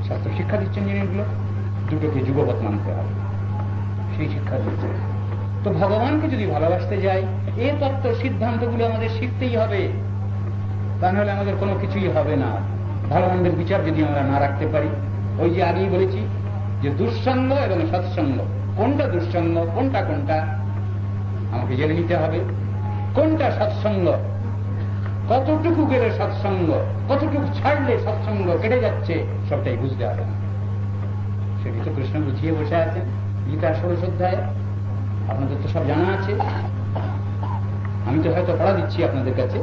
শাস্ত্র শিক্ষা দিচ্ছেন জিনিসগুলো, দুটোকে যুগপৎ মানতে হবে, সেই শিক্ষা দিচ্ছে। তো ভগবানকে যদি ভালোবাসতে যাই, এই তত্ত্ব সিদ্ধান্তগুলো আমাদের শিখতেই হবে, তা নাহলে আমাদের কোনো কিছুই হবে না। ভালো মন্দের বিচার যদি আমরা না রাখতে পারি, ওই যে আগেই বলেছি যে দুঃসঙ্গ এবং সৎসঙ্গ, কোনটা দুঃসঙ্গ কোনটা কোনটা আমাকে জেনে নিতে হবে, কোনটা সৎসঙ্গ, কতটুকু গেলে সৎসঙ্গ, কতটুকু ছাড়লে সৎসঙ্গ কেটে যাচ্ছে, সবটাই বুঝতে হবে। সেটি তো কৃষ্ণ বুঝিয়ে বসে আছেন গীতার 16 অধ্যায়ে। আপনাদের তো সব জানা আছে, আমি তো হয়তো পড়া দিচ্ছি আপনাদের কাছে,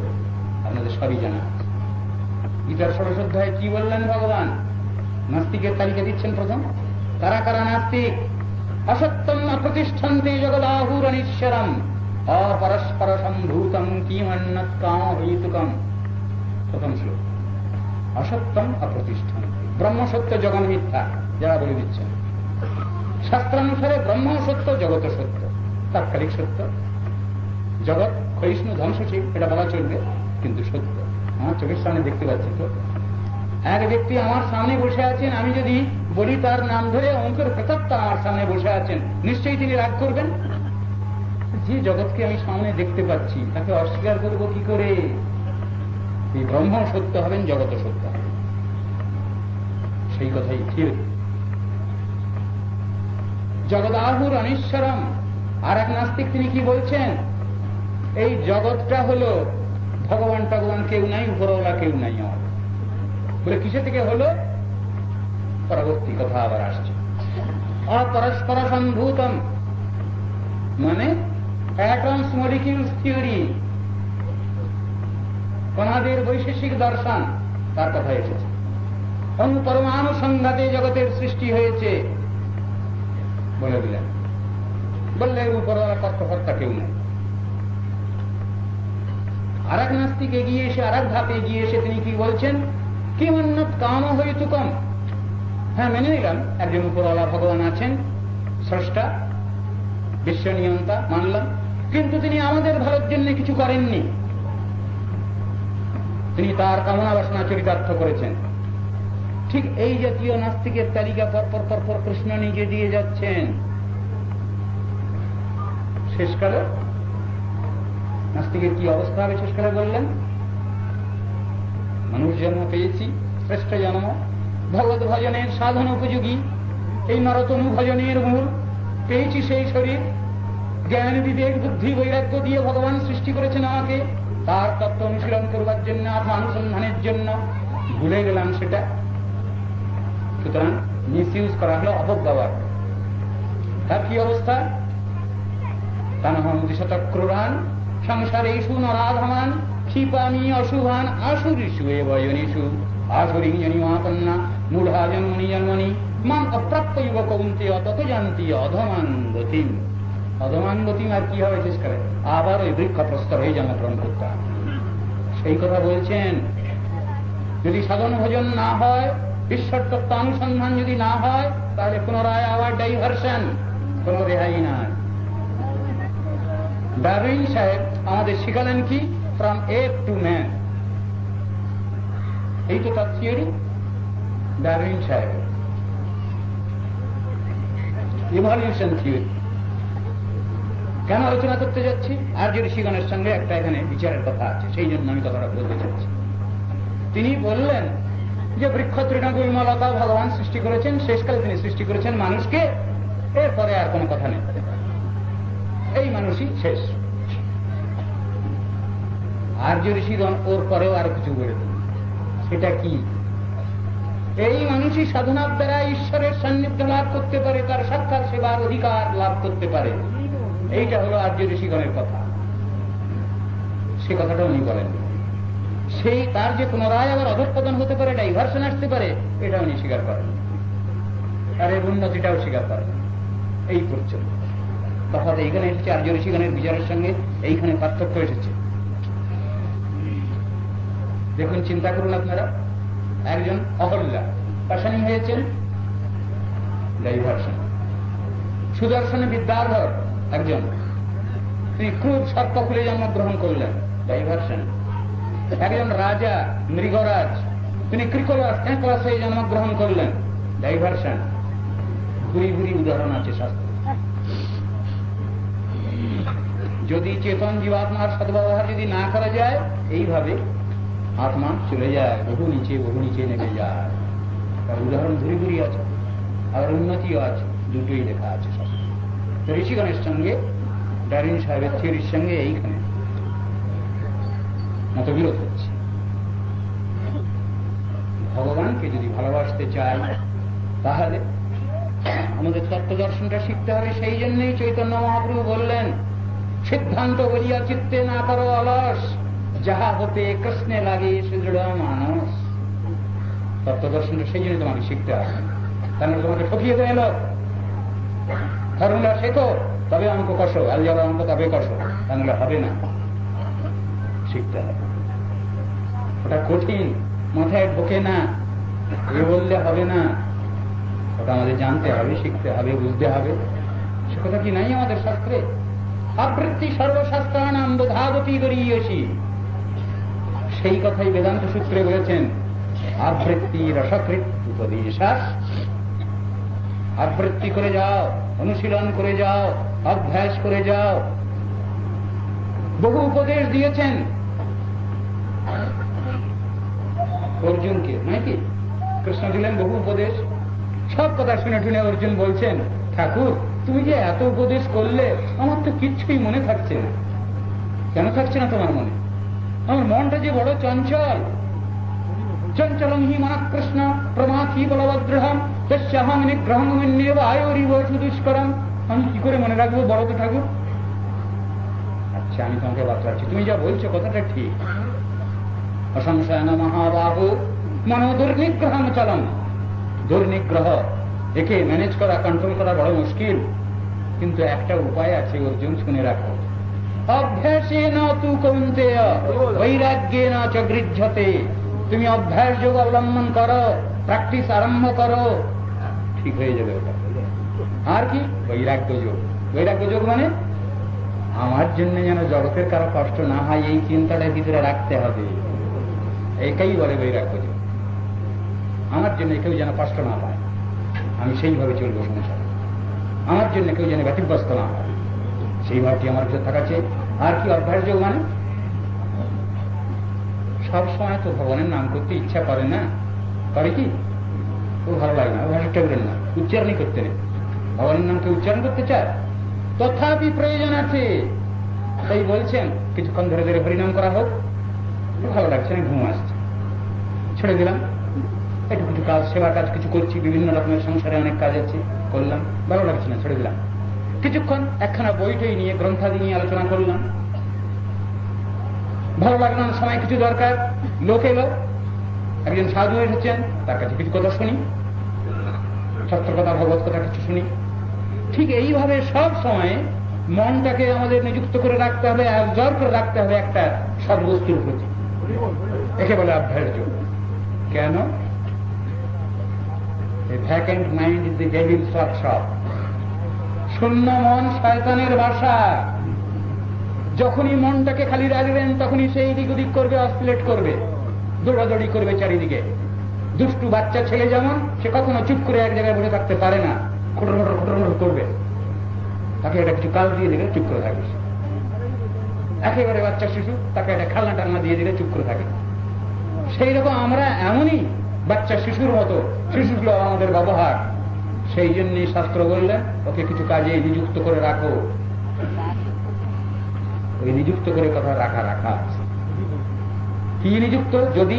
আপনাদের সবই জানা আছে। গীতার 16 অধ্যায়ে কি বললেন ভগবান? নাস্তিকের তালিকা দিচ্ছেন প্রথম। কারা কারা নাস্তিক? অসত্যম অপ্রতিষ্ঠন্তে জগদাহুর অনিশ্বরম অপরস্পর সম্ভূতম কিমন্নত কাম হেতুকম। প্রথম শ্লোক, অসত্যম অপ্রতিষ্ঠন্তে, ব্রহ্ম সত্য জগৎ মিথ্যা যারা বলে দিচ্ছেন। শাস্ত্রানুসারে ব্রহ্ম সত্য, জগৎ সত্য, তাৎকালিক সত্য। জগৎ ক্ষয়িষ্ণু ধ্বংসশীল, এটা বলা চলবে, কিন্তু সত্য। আমার চোখের সামনে দেখতে পাচ্ছি তো, এক ব্যক্তি আমার সামনে বসে আছেন, আমি যদি বলি তার নাম ধরে অঙ্কের প্রতাপটা আমার সামনে বসে আছেন, নিশ্চয়ই তিনি রাগ করবেন। যে জগৎকে আমি সামনে দেখতে পাচ্ছি তাকে অস্বীকার করব কি করে? এই ব্রহ্ম সত্য হবেন, জগৎ সত্য হবে, সেই কথাই ঠিক। জগদাহুর অনিশ্বরম। আর এক নাস্তিক তিনি কি বলছেন? এই জগৎটা হলো ভগবান টগবান কেউ নাই, উপরওয়ালা কেউ নাই আমার। বলে কিসে থেকে হলো? পরবর্তী কথা আবার আসছে, অপরস্পর সম্ভূতম, মানে অ্যাটমস মলিকিউলস থিওরি, কণাদের বৈশেষিক দর্শন, তার কথা এসেছে। পরমাণু সংঘাতে জগতের সৃষ্টি হয়েছে বলে দিলেন। বললে উপরওয়ালা কর্তা কেউ নেই। আর এক নাস্তিক এগিয়ে এসে, আর এক ধাপে এগিয়ে এসে তিনি কি বলছেন? কি মন্নত কাম হইতুকম। হ্যাঁ, মেনে নিলাম একজন উপরওয়ালা ভগবান আছেন, স্রষ্টা, বিশ্ব নিয়ন্তা, মানলাম, কিন্তু তিনি আমাদের ভালোর জন্য কিছু করেননি। তিনি তার কামনা বাসনা চরিতার্থ করেছেন। ঠিক এই জাতীয় নাস্তিকের তালিকা পরপর পরপর কৃষ্ণ নিজে দিয়ে যাচ্ছেন। শেষকালে নাস্তিকের কি অবস্থা হবে শেষকালে বললেন? মানুষ জন্ম পেয়েছি, শ্রেষ্ঠ জন্ম, ভগবত ভজনের সাধন উপযোগী, এই নরতনু ভজনের মূল, পেয়েছি সেই শরীর, জ্ঞান বিবেক বুদ্ধি বৈরাগ্য দিয়ে ভগবান সৃষ্টি করেছেন আমাকে তার তত্ত্ব অনুশীলন করবার জন্য, আত্মা অনুসন্ধানের জন্য। ভুলে গেলাম সেটা, সুতরাং মিসইউজ করা হলো, অপব্যবহার। তার কি অবস্থা? তানহংশতক্রুরান সংসারেষু নরাধমান ক্ষিপামি অশুভান আসুরিষু এব যোনিষু আসুরিং জনিমাপন্না মূঢ়া জন্মনি জন্মনি মাম অপ্রাপ্তৈব কৌন্তেয় তত জানতি অধমান গতিম। অধমান গতিম আর কি হবে শেষকালে? আবার ওই বৃক্ষ প্রস্তর হয়ে জন্মগ্রহণ করতে হবে। সেই কথা বলছেন। যদি সাধন ভোজন না হয়, ঈশ্বর তত্ত্ব অনুসন্ধান যদি না হয়, তাহলে পুনরায় আবার ডাইভার্সন, কোন রেহাই নাই। ডারউইন সাহেব আমাদের শিখালেন কি? From app to man. এই তো তার থিওরি ডারউইন সাহেব, ইভলিউশন থিওরি। কেন আলোচনা করতে যাচ্ছি? আর যে ঋষিগণের সঙ্গে একটা এখানে বিচারের কথা আছে, সেই জন্য আমি কথাটা বলতে চাচ্ছি। তিনি বললেন যে বৃক্ষ তৃণগুল্মলতা ভগবান সৃষ্টি করেছেন, শেষকালে তিনি সৃষ্টি করেছেন মানুষকে, এরপরে আর কোনো কথা নেই, এই মানুষই শেষ। আর যে ঋষিগণ ওর পরেও আর কিছু বলে দেন, সেটা কি? এই মানুষই সাধনার দ্বারা ঈশ্বরের সান্নিধ্য লাভ করতে পারে, তার সাক্ষাৎ সেবার অধিকার লাভ করতে পারে। এইটা হলো আর্য ঋষিগণের কথা। সে কথাটা উনি বলেন। সেই তার যে পুনরায় আবার অধঃপতন হতে পারে, ডাইভার্সন আসতে পারে, এটা উনি স্বীকার করেন, আর এর উন্নতিটাও স্বীকার করেন। এই পর্যন্ত তফাৎ এইখানে এসেছে আর্য ঋষিগণের বিচারের সঙ্গে এইখানে পার্থক্য এসেছে। দেখুন, চিন্তা করুন আপনারা, একজন অহল্যা পাশানি হয়েছেন, ডাইভার্সন। সুদর্শনে বিদ্যাধর একজন, তিনি ক্রূর সর্পকুলে জন্মগ্রহণ করলেন, ডাইভার্সন। একজন রাজা মৃগরাজ, তিনি ক্রিকলাস হয়ে জন্মগ্রহণ করলেন, ডাইভার্সন। ঘুরি ঘুরি উদাহরণ আছে শাস্ত্রে। যদি চেতন জীবাত্মার সদ্ব্যবহার যদি না করা যায়, এইভাবে আত্মা চলে যায়, বহু নিচে নেমে যায়। তার উদাহরণ ঘুরি ঘুরি আছে, আর উন্নতিও আছে, দুটোই লেখা আছে শাস্ত্রে। ঋষিগণের সঙ্গে ডারউইন সাহেবের থিওরির সঙ্গে এইখানে মতবিরোধ হচ্ছে। ভগবানকে যদি ভালোবাসতে চাই, তাহলে আমাদের তত্ত্ব দর্শনটা শিখতে হবে। সেই জন্যই চৈতন্য মহাপ্রভু বললেন, সিদ্ধান্ত বলিয়া চিত্তে না করো অলস, যাহা হতে কৃষ্ণে লাগে সুদৃঢ় মানস। তত্ত্ব দর্শনটা সেই জন্য তোমাকে শিখতে হবে, তাহলে তোমাকে ঠকিয়ে দেয় লোক। ফর্মুলা শেখো, তবে অঙ্ক কষো, আলজাব্রা অঙ্ক তবে কষো, তাহলে হবে না। শিখতে হবে, ওটা কঠিন, মাথায় ঢোকে না, এ বললে হবে না। ওটা আমাদের জানতে হবে, শিখতে হবে, বুঝতে হবে। সে কথা কি নাই আমাদের শাস্ত্রে? আবৃত্তি সর্বশাস্ত্রাণাম বোধাবতী গরীয়সী, সেই কথাই বেদান্ত সূত্রে বলেছেন, আবৃত্তি রসকৃত উপদেশাস। আবৃত্তি করে যাও, অনুশীলন করে যাও, অভ্যাস করে যাও। বহু উপদেশ দিয়েছেন অর্জুনকে, নাকি? কৃষ্ণ দিলেন বহু উপদেশ। সব কথা শুনে শুনে অর্জুন বলছেন, ঠাকুর তুমি যে এত উপদেশ করলে, আমার তো কিচ্ছুই মনে থাকছে না। কেন থাকছে না তোমার মনে? আমার মনটা যে বড় চঞ্চল। চঞ্চলং হি মনঃ কৃষ্ণ প্রমাথি বলবদ্রহম তস্যাহং নিগ্রহং মন্যেব আয়োরিব সুদুষ্করম। আমি কি করে মনে রাখবো বড় তো ঠাকুর? আচ্ছা, আমি তোমাকে বাতলাচ্ছি, তুমি যা বলছো কথাটা ঠিক। অসংশয়ন মহাবাহু মনো দুর্নিগ্রহম চলম। দুর্নিগ্রহ, একে ম্যানেজ করা, কন্ট্রোল করা বড় মুশকিল, কিন্তু একটা উপায় আছে অর্জুন, শুনে রাখো। অভ্যাসে ন তু কৌন্তেয় বৈরাগ্যে ন চ গৃহ্যতে। তুমি অভ্যাস যোগ অবলম্বন করো, প্র্যাকটিস আরম্ভ করো, ঠিক হয়ে যাবে ওটা। আর কি? বৈরাগ্য যোগ। বৈরাগ্য যোগ মানে আমার জন্য যেন জগতের কারো কষ্ট না হয়, এই চিন্তাটা ভিতরে রাখতে হবে। এটাই বলে বৈরাগ্য যোগ। আমার জন্য কেউ যেন কষ্ট না পায়, আমি সেইভাবে চলবো সংসারে। আমার জন্য কেউ যেন ব্যতিব্যস্ত না হয়, সেই ভাবটি আমার ভিতরে থাকাছে। আর কি অভ্যাস যোগ মানে? সবসময় তো ভগবানের নাম করতে ইচ্ছা করে না, করে কি? খুব ভালো লাগে না, অভ্যাসটা করেন না, উচ্চারণই করতে নেই। ভগবানের নামকে উচ্চারণ করতে চায়, তথাপি প্রয়োজন আছে। তাই বলছেন কিছুক্ষণ ধরে ধরে হরিনাম করা হোক, ভালো লাগছে না, ঘুম আসছে, ছেড়ে দিলাম। একটু কিছু কাজ, সেবা কাজ কিছু করছি, বিভিন্ন রকমের সংসারে অনেক কাজ আছে, করলাম, ভালো লাগছে না, ছেড়ে দিলাম। কিছুক্ষণ একখানা বইটই নিয়ে, গ্রন্থাদি নিয়ে আলোচনা করলাম, ভালো লাগলো না, সময় কিছু দরকার, লোক এলো, একজন সাধু এসেছেন, তার কাছে কিছু কথা শুনি, শাস্ত্র কথা, ভগবত কথা কিছু শুনি। ঠিক এইভাবে সব সময় মনটাকে আমাদের নিযুক্ত করে রাখতে হবে, অ্যাবজর্ব করে রাখতে হবে একটা সদ্বস্তুর প্রতি। একে বলে অভ্যাস যোগ। কেন? Vacant mind is the Devil's workshop. শূন্য মন শয়তানের বাসা। যখনই মনটাকে খালি রাখবেন, তখনই সেই দিক ওদিক করবে, অসিলেট করবে, দৌড়াদৌড়ি করবে চারিদিকে। দুষ্টু বাচ্চা ছেলে যেমন, সে কখনো চুপ করে এক জায়গায় বসে থাকতে পারে না, খটর করবে। তাকে এটা কিছু কাল দিয়ে দিলে চুপ করে থাকে। একেবারে বাচ্চা শিশু, তাকে একটা খেলনা টালনা দিয়ে দিলে চুপ করে থাকে। সেই রকম আমরা এমনই বাচ্চা শিশুর মতো, শিশুগুলো আমাদের ব্যবহার। সেই জন্যই শাস্ত্র বললেন, ওকে কিছু কাজে নিযুক্ত করে রাখো। ওই নিযুক্ত করে কথা রাখা কি নিযুক্ত? যদি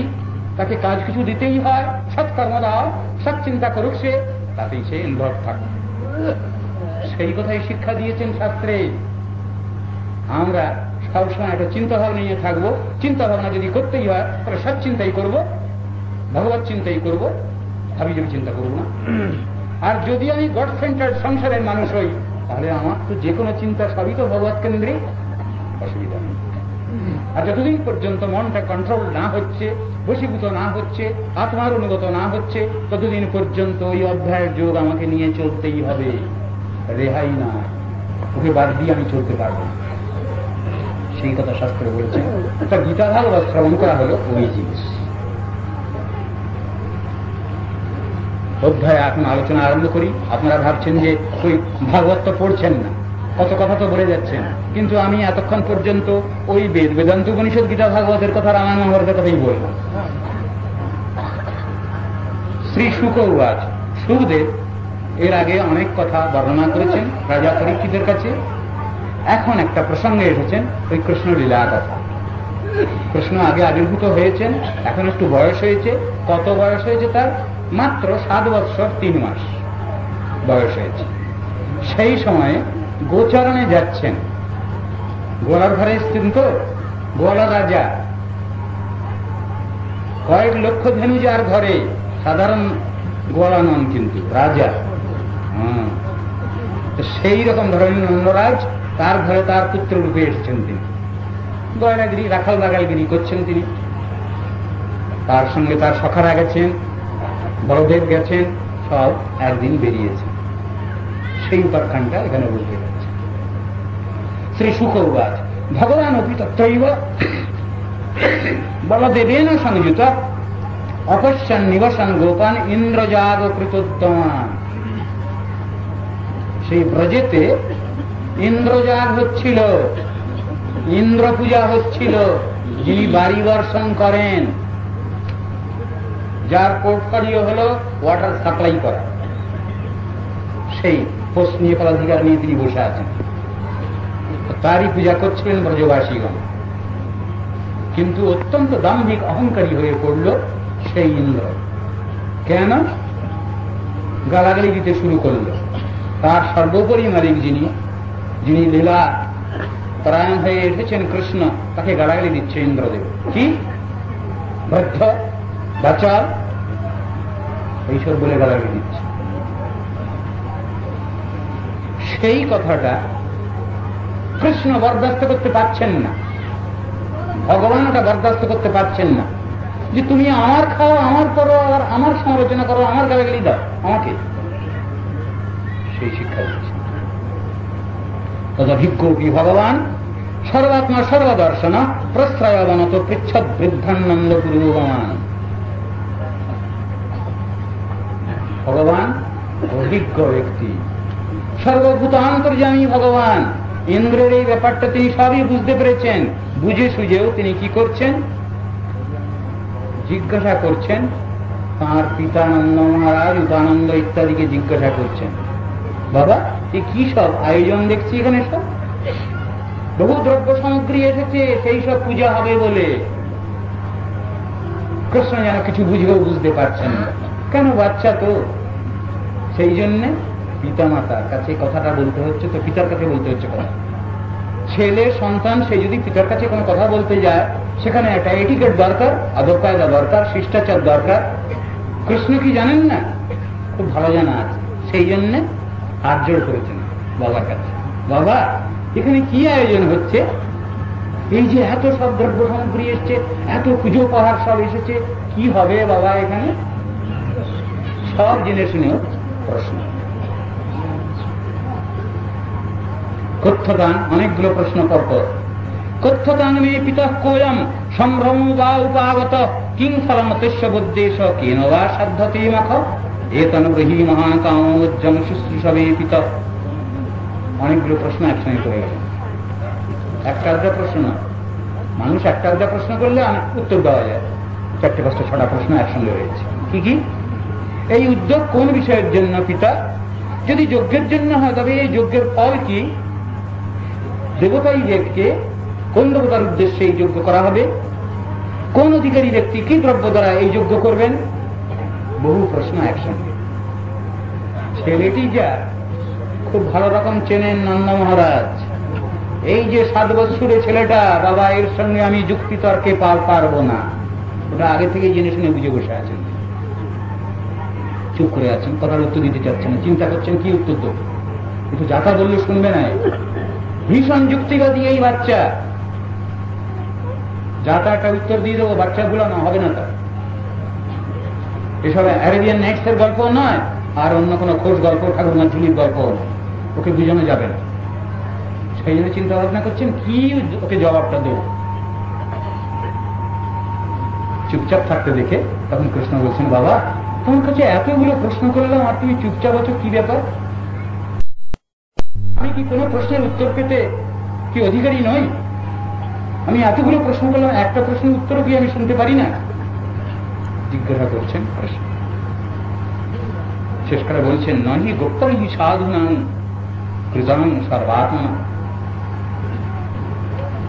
তাকে কাজ কিছু দিতেই হয়, সৎকর্ম দাও, সৎ চিন্তা করুক সে, তাতেই সে ইনভলভ থাকে। সেই কথাই শিক্ষা দিয়েছেন শাস্ত্রে। আমরা সবসময় একটা চিন্তা ভাবনা নিয়ে থাকবো। চিন্তা ভাবনা যদি করতেই হয় তাহলে সব চিন্তাই করব, ভগবত চিন্তাই করব, ভাবি যাবি চিন্তা করবো না। আর যদি আমি গড সেন্টার্ড সংসারের মানুষ হই তাহলে আমার তো যে কোনো চিন্তা সবই তো ভগবত কেন্দ্রিক, অসুবিধা নেই। আর যতদিন পর্যন্ত মনটা কন্ট্রোল না হচ্ছে, বশীভূত না হচ্ছে, আত্মার অনুগত না হচ্ছে, ততদিন পর্যন্ত ওই অধ্যায়ের যোগ আমাকে নিয়ে চলতেই হবে, রেহাই না, ওকে বাদ দিয়ে আমি চলতে পারবো না। সেই কথা শাস্ত্রে বলেছে। একটা গীতা ভাগবত শ্রবণ করা হলো ওই জিনিস। অধ্যায় এখন আলোচনা আরম্ভ করি। আপনারা ভাবছেন যে ওই ভাগবত তো পড়ছেন না, কত কথা তো বলে যাচ্ছেন, কিন্তু আমি এতক্ষণ পর্যন্ত ওই বেদান্ত উপনিষদ গীতা ভাগবতের কথা, রামায়ণ মহাভারতের কথাই বললাম। শ্রী শুক উবাচ, সুখদেব এর আগে অনেক কথা বর্ণনা করেছেন রাজা পরীক্ষিতের কাছে। এখন একটা প্রসঙ্গে এসেছেন ওই কৃষ্ণ লীলা কথা। কৃষ্ণ আগে আবির্ভূত হয়েছেন, এখন একটু বয়স হয়েছে। কত বয়স হয়েছে তার? মাত্র 7 বৎসর 3 মাস বয়স হয়েছে। সেই সময়ে গোচারণে যাচ্ছেন। গোয়ালার ঘরে স্থিত তো, গোয়ালা রাজা, কয়েক লক্ষ ধেনু যার ঘরে, সাধারণ গোয়ালা নন কিন্তু রাজা। সেই রকম ধরনের নন্দরাজ, তার ঘরে তার পুত্র রূপে এসেছেন তিনি। গয়নাগিরি, রাখাল বাগালগিরি করছেন তিনি। তার সঙ্গে তার সখারা গেছেন, বলদেব গেছেন, সব একদিন বেরিয়েছেন। সেই উপাখ্যানটা এখানে বলতে যাচ্ছে। শ্রী শুক উবাচ, ভগবান অপি তত্রৈব বলদেবেন সংযুত অপশ্যন নিবসন গোপান ইন্দ্রজাগ কৃতোদ্যমান। সেই ব্রজেতে ইন্দ্রজাগ হচ্ছিল, ইন্দ্র পূজা হচ্ছিল, যিনি বাড়ি বর্ষণ করেন, যার পোর্টফোলিও হল ওয়াটার সাপ্লাই করা। সেই পোস্ট নিয়ে পদাধিকার নিয়ে তিনি বসে আছেন, তারই পূজা করছিলেন ব্রজবাসীগণ। কিন্তু অত্যন্ত দাম্ভিক অহংকারী হয়ে পড়ল সেই ইন্দ্র। কেন? গালাগালি দিতে শুরু করল। তার সর্বোপরি মালিক যিনি, যিনি লীলা পরায়ণ হয়ে এসেছেন কৃষ্ণ, তাকে গালাগালি দিচ্ছে ইন্দ্রদেব। কি বদ্ধ বাচাল, এইসব বলে গালাগালি দিচ্ছে। সেই কথাটা কৃষ্ণ বরদাস্ত করতে পারছেন না, ভগবান ওটা বরদাস্ত করতে পারছেন না, যে তুমি আমার খাও, আমার করো, আর আমার সমালোচনা করো, আমার গালাগালি দাও আমাকে। সেই শিক্ষা দিচ্ছে। তদভিজ্ঞ কি ভগবান সর্বাত্মা সর্বদর্শন প্রশ্রয়বনত পৃচ্ছদ বৃদ্ধানন্দ গুরু ভগবান। ভগবান অভিজ্ঞ ব্যক্তি, সর্বভূতান্তর্যামী ভগবান। ইন্দ্রের এই ব্যাপারটা তিনি সবই বুঝতে পেরেছেন। বুঝে সুঝেও তিনি কি করছেন? জিজ্ঞাসা করছেন তাঁর পিতানন্দ মহারাজ, উদানন্দ ইত্যাদিকে জিজ্ঞাসা করছেন, বাবা এ কি সব আয়োজন দেখছি এখানে? সব বহু দ্রব্য সামগ্রী এসেছে, সেই সব পূজা হবে বলে। কৃষ্ণ যেন কিছু বুঝেও বুঝতে পারছেন না। কেন? বাচ্চা তো, সেই জন্যে পিতা মাতার কাছে কথাটা বলতে হচ্ছে, তো পিতার কাছে বলতে হচ্ছে কথা। ছেলে সন্তান সে যদি পিতার কাছে কোনো কথা বলতে যায়, সেখানে একটা এটিকেট দরকার, আদব কায়দা দরকার, শিষ্টাচার দরকার। কৃষ্ণ কি জানেন না? খুব ভালো জানা আছে। সেই জন্যে হাত জোড় করেছেন বাবার কাছে, বাবা এখানে কি আয়োজন হচ্ছে? এই যে এত সব দ্রব্য সামগ্রী এসছে, এত পুজো পাহাড় সব এসেছে, কি হবে বাবা এখানে? সব জেনে শুনেও প্রশ্ন। কথ্যদান, অনেকগুলো প্রশ্ন পরপর। কথ্যদান মে পিতঃ কোয়ম সম্ভ্রম বা উপাগত কিং ফলম তস্য বুদ্দেশ কেন বা সাধ্যতে মখ এতন ব্রহী মহান কামোজ্জম শুশ্রূষবে পিতঃ। অনেকগুলো প্রশ্ন একসঙ্গে করে গেল। একটা আধটা প্রশ্ন না, মানুষ একটা আধটা প্রশ্ন করলে উত্তর দেওয়া যায়। 4টে 5টা 6টা প্রশ্ন একসঙ্গে রয়েছে। কি কি? এই উদ্যোগ কোন বিষয়ের জন্য পিতা? যদি যজ্ঞের জন্য হয় তবে এই যজ্ঞের ফল কি? দেবতাই ব্যক্তিকে কোন দেবতার উদ্দেশ্যে এই যজ্ঞ করা হবে? কোন অধিকারী ব্যক্তি কি দ্রব্য দ্বারা এই যজ্ঞ করবেন? বহু প্রশ্ন একসঙ্গে। ছেলেটি যা খুব ভালো রকম চেনেন নন্দ মহারাজ, এই যে 7 বছরের ছেলেটা, বাবা এর সঙ্গে আমি যুক্তি তর্কে পারবো না, ওটা আগে থেকেই জেনে শুনে বুঝে বসে আছেন, চুপ করে আছেন, কথার উত্তর দিতে চাচ্ছেন না, চিন্তা করছেন কি উত্তর দেবো, কিন্তু যাতা বললে শুনবে না। ভীষণ যুক্তিবাদী এই বাচ্চা, যাতা একটা উত্তর দিয়ে দেবো, বাচ্চা ভুলানো হবে না তার। এসব অ্যারেবিয়ান নাইটস এর গল্প নয়, আর অন্য কোনো খোঁজ গল্প, ঠাকুরমা ঝুলির গল্প নয়, ওকে বুঝানো যাবে না। সেই জন্য চিন্তা ভাবনা করছেন কি ওকে জবাবটা দেব। চুপচাপ থাকতে দেখে তখন কৃষ্ণ বলছেন, বাবা তোমার কাছে এতগুলো প্রশ্ন করলাম আর তুমি চুপচাপ আছো, কি ব্যাপার? আমি কি কোনো প্রশ্নের উত্তর পেতে কি অধিকারী নই? আমি এতগুলো প্রশ্ন করলাম, একটা প্রশ্নের উত্তরও কি আমি শুনতে পারি না? জিজ্ঞাসা করছেন। শেষকালে বলছেন, নহি গোপ্তম হি সাধুনাং কৃতাং সর্বাত্মা।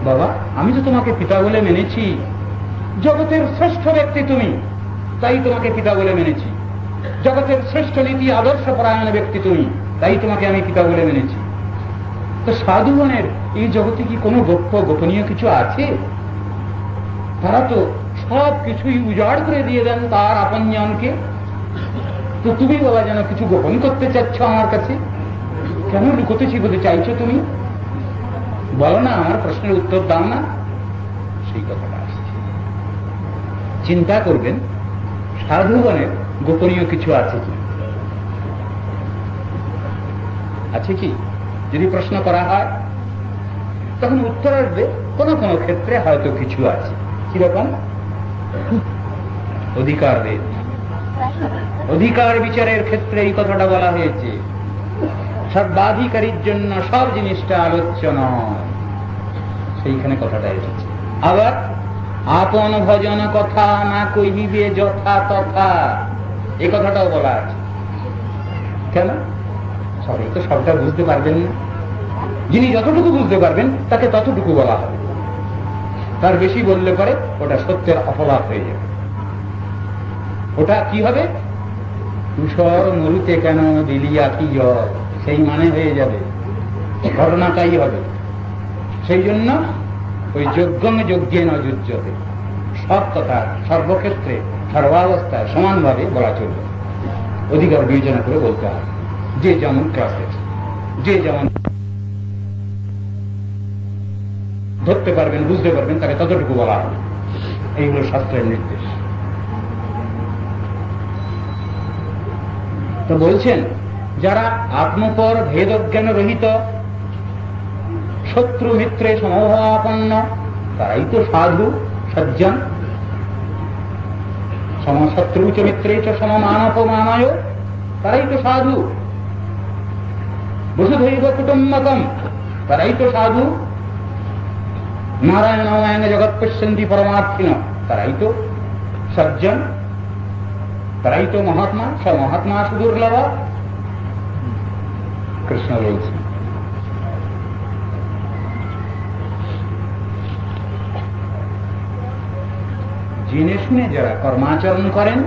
বাবা আমি তো তোমাকে পিতা বলে মেনেছি, জগতের শ্রেষ্ঠ ব্যক্তি তুমি, তাই তোমাকে পিতা বলে মেনেছি। জগতের শ্রেষ্ঠ নীতি আদর্শ পরায়ণ ব্যক্তি তুমি, তাই তোমাকে আমি পিতা বলে মেনেছি। তো সাধুগণের এই জগতে কি কোনো গোপনীয় কিছু আছে? তারা তো সব কিছুই উজাড় করে দিয়ে দেন তার আপনজনকে। তো তুমি বাবা যেন কিছু গোপন করতে চাচ্ছ আমার কাছে, কেন লুকোতে শিখতে চাইছো তুমি? বলো না, আমার প্রশ্নের উত্তর দাও না। সেই কথাটা আসছে, চিন্তা করবেন সাধুগণের গোপনীয় কিছু আছে কি, আছে কি? যদি প্রশ্ন করা হয় তখন উত্তর আসবে কোন কোন ক্ষেত্রে হয়তো কিছু আছে। কিরকম? অধিকার বেদ, অধিকার বিচারের ক্ষেত্রে এই কথাটা বলা হয়েছে, সর্বাধিকারীর জন্য সব জিনিসটা আলোচ্য নয়, সেইখানে কথাটা এসেছে। আবার আপন ভজন কথা না কহিবে যথা তথা, এই কথাটাও বলা আছে। কেন? সবাই তো সবটা বুঝতে পারবেন না, যিনি যতটুকু বুঝতে পারবেন তাকে ততটুকু বলা হবে, তার বেশি বললে পরে ওটা সত্যের অপলাপ হয়ে যাবে। ওটা কি হবে? তুষর মরুতে কেন দিলি আখি জল, সেই মানে হয়ে যাবে, ঘটনাটাই হবে। সেই জন্য ওই যজ্ঞং যজ্ঞেন অযুজ্যতে, সব কথা সর্বক্ষেত্রে সর্বাবস্থায় সমানভাবে বলা চলবে, অধিকার বিবেচনা করে বলতে হবে। যে যেমন ক্লাসে, যে যেমন ধরতে পারবেন, বুঝতে পারবেন, তাকে ততটুকু বলা হবে। এইগুলো শাস্ত্রের নির্দেশ। তো বলছেন, যারা আত্মপর ভেদজ্ঞান রহিত, শত্রু মিত্রে সমভাবাপন্ন, তারাই তো সাধু সজ্জন। সমশত্রু চ মিত্রে চ সমমানপমানায়, তারাই তো সাধু। বসুধৈব কুটুম্বকম, তারাই তো সাধু। নারায়ণ জগৎ পশ্যন্তি পরমার্থিন, তারাই তো সজ্জন, তারাই তো মহাত্মা। সব মহাত্মা সুদুর্লভ। কৃষ্ণ বলছে, জেনে শুনে যারা কর্মাচরণ করেন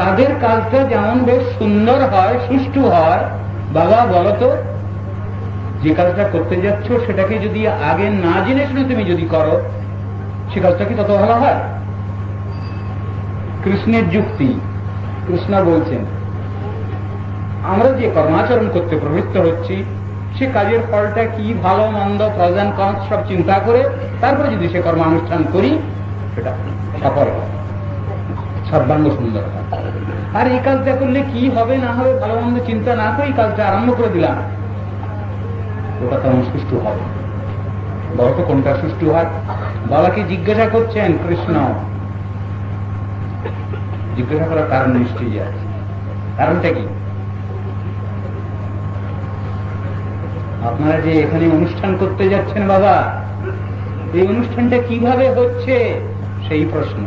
তাদের কাজটা যেমন বেশ সুন্দর হয়, সুষ্ঠু হয়। বাবা বলতো, যে কাজটা করতে যাচ্ছ সেটাকে যদি আগে না জেনে শুনে তুমি যদি করো, সে কাজটা কি তত ভালো হয়? কৃষ্ণের যুক্তি, কৃষ্ণ বলছেন, আমরা যে কর্মাচরণ করতে প্রবৃত্ত হচ্ছি সে কাজের ফলটা কি, ভালো মন্দ, প্রজ এন্ড কনস সব চিন্তা করে তারপরে যদি সে কর্মানুষ্ঠান করি, সেটা সফল হয়, সর্বাঙ্গ সুন্দর হয়। আর এই কাজটা করলে কি হবে না হবে ভালো মন্দ চিন্তা না করে কাজটা আরম্ভ করে দিলাম, ওটা তেমন সুষ্ঠু হবে। বলতো কোনটা সুষ্ঠু হয়? বাবাকে জিজ্ঞাসা করছেন কৃষ্ণ। জিজ্ঞাসা করার কারণ নিশ্চয়ই আছে। কারণটা কি? আপনারা যে এখানে অনুষ্ঠান করতে যাচ্ছেন বাবা, এই অনুষ্ঠানটা কিভাবে হচ্ছে সেই প্রশ্ন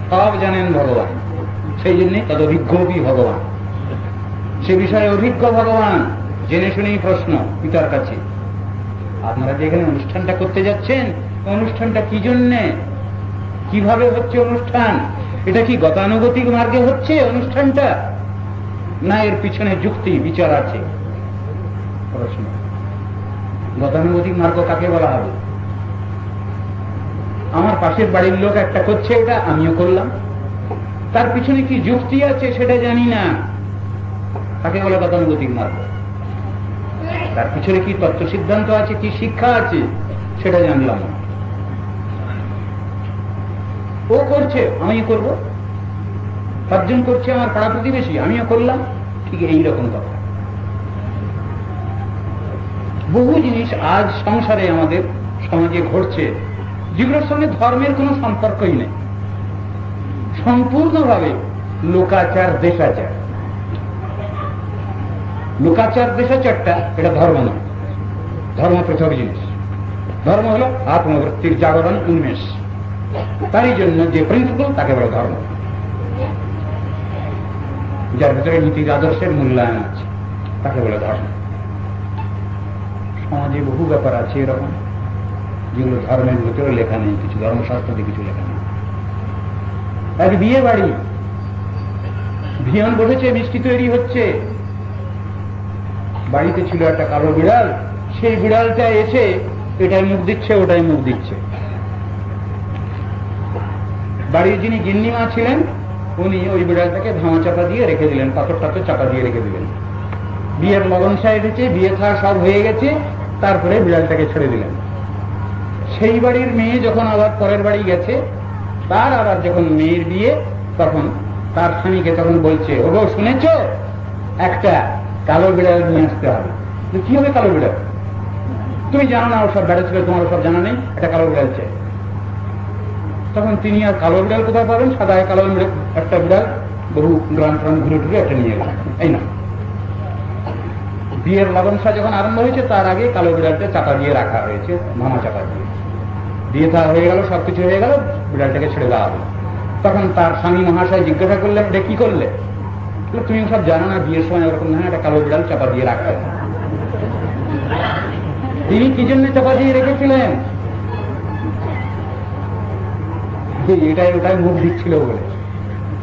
সব জানেন ভগবান। সেই জন্য তদ অভিজ্ঞই ভগবান, সে বিষয়ে অভিজ্ঞ ভগবান। জেনে শুনেই প্রশ্ন পিতার কাছে, আপনারা যে এখানে অনুষ্ঠানটা করতে যাচ্ছেন, অনুষ্ঠানটা কি জন্যে, কিভাবে হচ্ছে অনুষ্ঠান? এটা কি গতানুগতিক মার্গে হচ্ছে অনুষ্ঠানটা, না এর পিছনে যুক্তি বিচার আছে? প্রশ্ন গতানুগতিক মার্গ কাকে বলা হবে? আমার পাশের বাড়ির লোক একটা করছে, এটা আমিও করলাম, তার পিছনে কি যুক্তি আছে সেটা জানি না, তাকে বলে গতানুগতিক মার্গ। তার পিছনে কি তত্ত্ব সিদ্ধান্ত আছে, কি শিক্ষা আছে সেটা জানলাম না। ও করছে আমিও করব, পাঁচজন করছে আমার পাড়া প্রতিবেশী আমিও করলাম, ঠিক এইরকম কথা। বহু জিনিস আজ সংসারে আমাদের সমাজে ঘটছে যেগুলোর সঙ্গে ধর্মের কোনো সম্পর্কই নেই, সম্পূর্ণভাবে লোকাচার দেশাচার। লোকাচার দেশাচারটা এটা ধর্ম নয়, ধর্ম পৃথক জিনিস। ধর্ম হলো আত্মবৃত্তির জাগরণ, উন্মেষ, তারই জন্য যে প্রিন্সিপাল তাকে বলে ধর্ম, যার ভিতরে নীতির আদর্শের মূল্যায়ন আছে তাকে বলে ধর্ম। সমাজে বহু ব্যাপার আছে এরকম যেগুলো ধর্মের ভিতরে লেখা নেই, কিছু ধর্মশাস্ত্রে কিছু লেখা নেই। এক বিয়ে বাড়ি, ভিয়ন বসেছে, মিষ্টি তৈরি হচ্ছে, বাড়িতে ছিল একটা কালো বিড়াল, সেই বিড়ালটা এসে এটাই মুখ দিচ্ছে ওটাই মুখ দিচ্ছে। বাড়ির যিনি গিন্নিমা ছিলেন উনি ওই বিড়ালটাকে ধামা চাপা দিয়ে রেখে দিলেন, পাথর টাথর চাপা দিয়ে রেখে দিলেন। বিয়ের লগন এসেছে, বিয়ে থা সব হয়ে গেছে, তারপরে বিড়ালটাকে ছেড়ে দিলেন। সেই বাড়ির মেয়ে যখন আবার পরের বাড়ি গেছে, তার আবার যখন মেয়ের বিয়ে, তখন তার স্বামীকে তখন বলছে, ও গো শুনেছ, একটা কালো বিড়াল নিয়ে আসতে হবে। কি হবে কালো বিড়াল? তুমি জানো না, ওসব বেড়া ছিল, তোমার সব জানা নেই, একটা কালো বিড়াল চাই। তখন তিনি আর কালো বিড়াল কোথায় পাবেন, সাদা কালো একটা বিড়াল বহু গ্রাম ট্রাম ঘুরে ঘুরে একটা নিয়ে গেলেন। এই না, বিয়ের লগনসা যখন আরম্ভ হয়েছে তার আগে কালো বিড়ালটা চাপা দিয়ে রাখা হয়েছে, মামা চাপা দিয়ে। বিয়ে থা হয়ে গেল, সবকিছু হয়ে গেল, বিড়ালটাকে ছেড়ে দেওয়া হলো। তখন তার স্বামী মহাশয় জিজ্ঞাসা করলেন, এটা কি করলে? তুমি সব জানো না, বিয়ের সময় ওরকম না, একটা কালো বিড়াল চাপা দিয়ে রাখা হয়। তিনি কি জন্য চাপা দিয়ে রেখেছিলেন? এটাই ওটাই মুখ দিচ্ছিল বলে,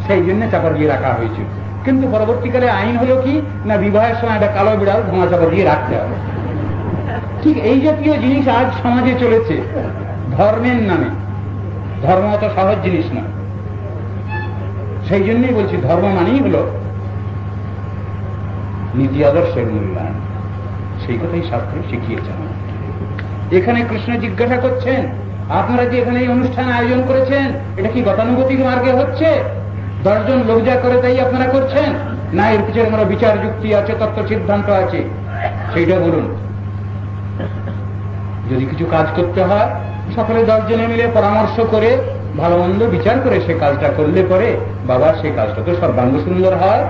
সেই জন্য চাপা দিয়ে রাখা হয়েছিল। কিন্তু পরবর্তীকালে আইন হলো কি না, বিবাহের সময় একটা কালো বিড়াল ধামা চাপা দিয়ে রাখতে হবে। ঠিক এই জাতীয় জিনিস আজ সমাজে চলেছে ধর্মের নামে। ধর্ম অত সহজ জিনিস না, সেই জন্যই বলছি ধর্ম মানেই হলো নীতি আদর্শের মূল্যায়ন। সেই কথাই শাস্ত্রে শিখিয়েছেন। এখানে কৃষ্ণ জিজ্ঞাসা করছেন, আপনারা যে এখানে এই অনুষ্ঠান আয়োজন করেছেন, এটা কি গতানুগতিক মার্গে হচ্ছে? 10 জন লোক যা করে তাই আপনারা করছেন, না এর পিছনে কোনো বিচার যুক্তি আছে, তত্ত্ব সিদ্ধান্ত আছে? সেইটা বলুন। যদি কিছু কাজ করতে হয়, সকলে 10 জনে মিলে পরামর্শ করে ভালো মন্দ বিচার করে সে কাজটা করলে পরে বাবা সেই কাজটা তো সর্বাঙ্গ সুন্দর হয়।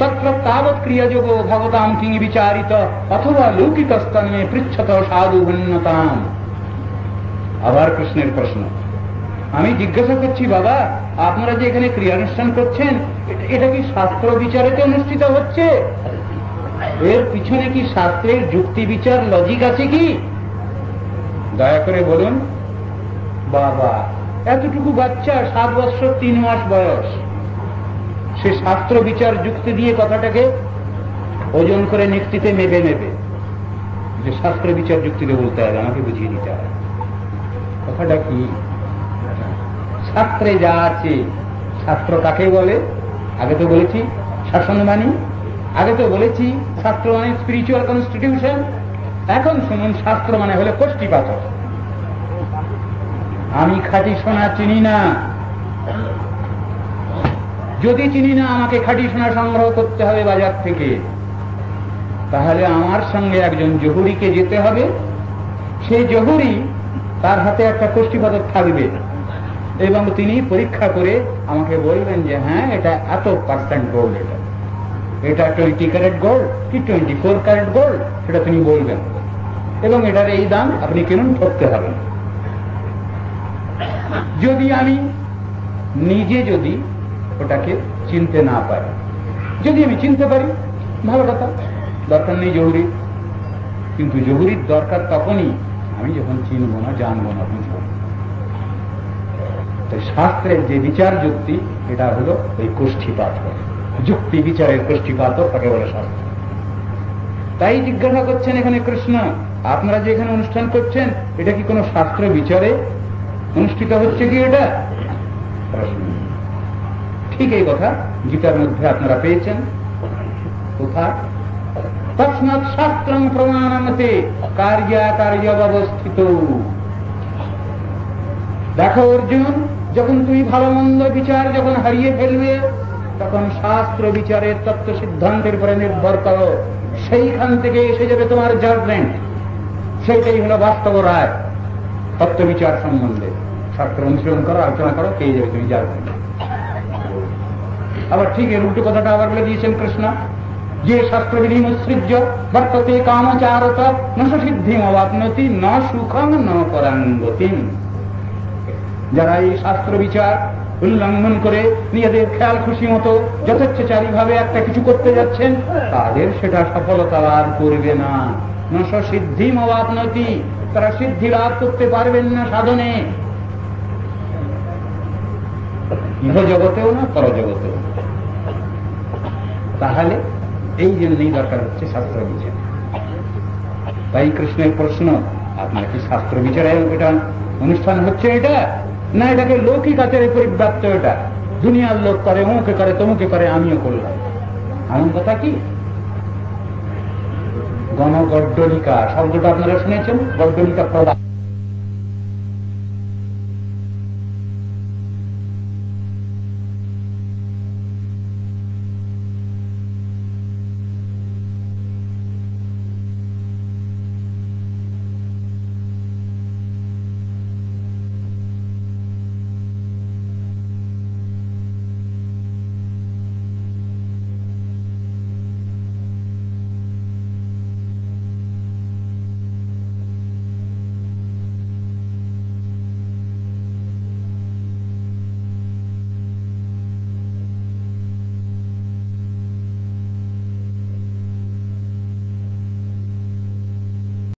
তত্র তাবৎ ক্রিয়াযোগ ভগতাম কিং বিচারিত অথবা লৌকিকস্তন্মে পৃচ্ছত সাধু ভিন্নতাম। আবার কৃষ্ণের প্রশ্ন, আমি জিজ্ঞাসা করছি বাবা, আপনারা যে এখানে ক্রিয়ানুষ্ঠান করছেন, এটা কি শাস্ত্র বিচারেতে অনুষ্ঠিত হচ্ছে? এর পিছনে কি শাস্ত্রের যুক্তি বিচার লজিক আছে কি? দয়া করে বলুন। বাবা, এতটুকু বাচ্চা, 7 বছর 3 মাস বয়স, সে শাস্ত্র বিচার যুক্তি দিয়ে কথাটাকে ওজন করে নিক্তিতে নেবে নেবে যে শাস্ত্র বিচার যুক্তিতে বলতে হবে, আমাকে বুঝিয়ে দিতে হবে কথাটা কি। শাস্ত্রে যা আছে, শাস্ত্র কাকে বলে? আগে তো বলেছি শাসনবাণী, আগে তো বলেছি শাস্ত্র মানে স্পিরিচুয়াল কনস্টিটিউশন। এখন শুনুন, শাস্ত্র মানে হলে কোষ্ঠী পাথর। আমি খাঁটি সোনা চিনি না, যদি চিনি না আমাকে খাঁটি সোনা সংগ্রহ করতে হবে বাজার থেকে, তাহলে আমার সঙ্গে একজন জহুরিকে যেতে হবে। সেই জহুরি, তার হাতে একটা কোষ্ঠী পাথর থাকবে এবং তিনি পরীক্ষা করে আমাকে বলবেন যে হ্যাঁ এটা এত % গোল্ড, এটা 20 ক্যারেট গোল্ড কি 24 ক্যারেট গোল্ড, সেটা তিনি বলবেন এবং এটার এই দাম, আপনি কিনুন, ঠকতে হবে। যদি আমি নিজে যদি ওটাকে চিনতে না পারি, যদি আমি চিনতে পারি ভালো কথা, দরকার নেই জহুরি। কিন্তু জহুরির দরকার তখনই আমি যখন চিনবো না, জানবো না, বুঝবো। তাই শাস্ত্রের যে বিচার যুক্তি, এটা হলো ওই কোষ্ঠীপাত, যুক্তি বিচারের কোষ্ঠীপাত, তাকে বলে শাস্ত্র। তাই জিজ্ঞাসা করছেন এখানে কৃষ্ণ, আপনারা যে এখানে অনুষ্ঠান করছেন এটা কি কোনো শাস্ত্র বিচারে অনুষ্ঠিত হচ্ছে কি? এটা ঠিক এই কথা গীতার মধ্যে আপনারা পেয়েছেন। কোথায়? তস্মাৎ শাস্ত্রং প্রমাণমতে কার্যাকার্য ব্যবস্থিত। দেখো অর্জুন, যখন তুমি ভালো মন্দ বিচার যখন হারিয়ে ফেলবে, তখন শাস্ত্র বিচারের তত্ত্ব সিদ্ধান্তের উপরে নির্ভর করো, সেইখান থেকে এসে যাবে তোমার জাজমেন্ট। সেইটাই হলো বাস্তব রায় তত্ত্ব বিচার সম্বন্ধে। শাস্ত্র অনুশীলন করো, আলোচনা করো, পেয়ে যাবে তুমি জাজমেন্ট। আবার ঠিক এর উল্টো কথাটা আবার বলে দিয়েছেন কৃষ্ণ, যে শাস্ত্রবিধি মুৎসৃজ্য বর্ততে কামচারত ন সিদ্ধিম অবাপ্নতি ন সুখং ন পরাঙ্গতিম। যারা এই শাস্ত্র বিচার উল্লঙ্ঘন করে নিজেদের খেয়াল খুশি মতো যথেচ্ছাচারী ভাবে একটা কিছু করতে যাচ্ছেন, তাদের সেটা সফলতা লাভ করবে না। ন সিদ্ধিম অবাপ্নতি, তারা সিদ্ধি লাভ করতে পারবেন না সাধনে, ইহ জগতেও না পরজগতেও। তাহলে এই জন্যই দরকার হচ্ছে শাস্ত্র বিচার। তাই কৃষ্ণের প্রশ্ন, আপনার কি শাস্ত্র বিচারে এটা অনুষ্ঠান হচ্ছে এটা, না এটাকে লৌকিক আচারে পরিব্যাপ্ত? এটা দুনিয়ার লোক করে, অমুকে করে, তমুকে করে, আমিও করলাম, এমন কথা কি? গণগড্ডলিকা শব্দটা আপনারা শুনেছেন? গড্ডলিকা প্রদান